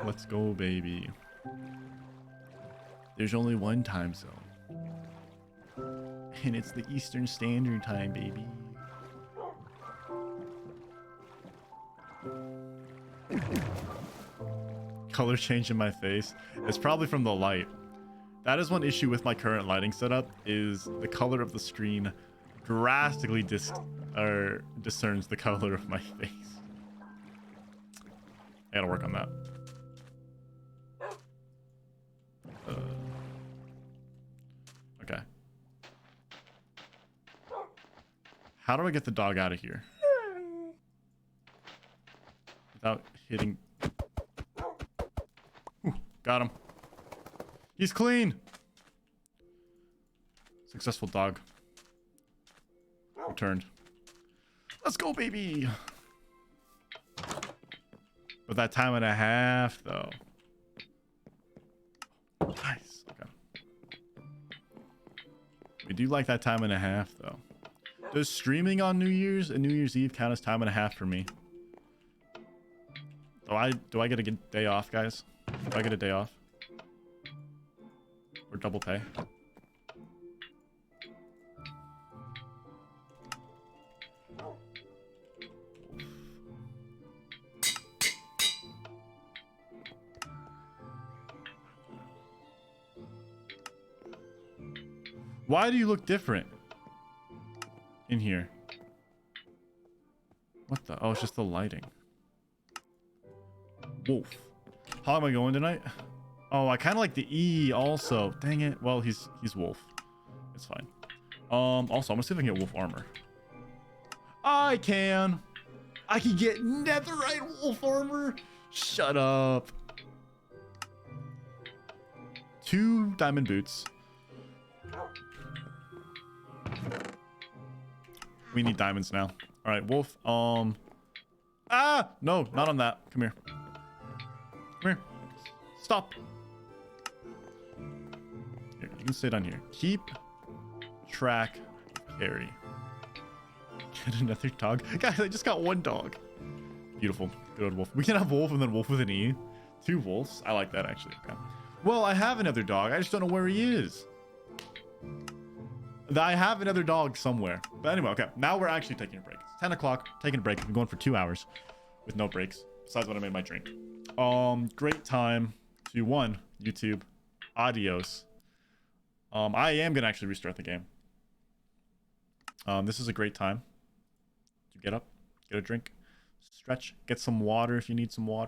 Let's go, baby. There's only one time zone. And it's the Eastern Standard Time, baby. Color change in my face. It's probably from the light. That is one issue with my current lighting setup, is the color of the screen drastically discerns the color of my face. I gotta work on that. Okay. How do I get the dog out of here? Without hitting... Ooh, got him. He's clean. Successful dog. Returned. Let's go, baby. With that time and a half, though. Nice. Okay. We do like that time and a half, though. Does streaming on New Year's and New Year's Eve count as time and a half for me? Do I get a day off, guys? Do I get a day off? Or double pay? Why do you look different in here? What the? Oh, it's just the lighting. Wolf. How am I going tonight? Oh, I kind of like the E also. Dang it. Well, he's wolf. It's fine. Also, I'm gonna see if I can get wolf armor. I can get netherite wolf armor. Shut up. 2 diamond boots. We need diamonds now. All right, wolf. Ah, no, not on that. Come here. Come here. Stop. Here, you can sit on here. Keep track. Carry. Get another dog. Guys, I just got 1 dog. Beautiful. Good old wolf. We can have wolf and then wolf with an E. 2 wolves. I like that, actually. Okay. Well, I have another dog. I just don't know where he is. I have another dog somewhere. But anyway, okay. Now we're actually taking a break. It's 10 o'clock. Taking a break. We've been going for 2 hours with no breaks. Besides when I made my drink. Great time to YouTube. Adios. I am gonna actually restart the game. This is a great time to get up, get a drink, stretch, get some water if you need some water.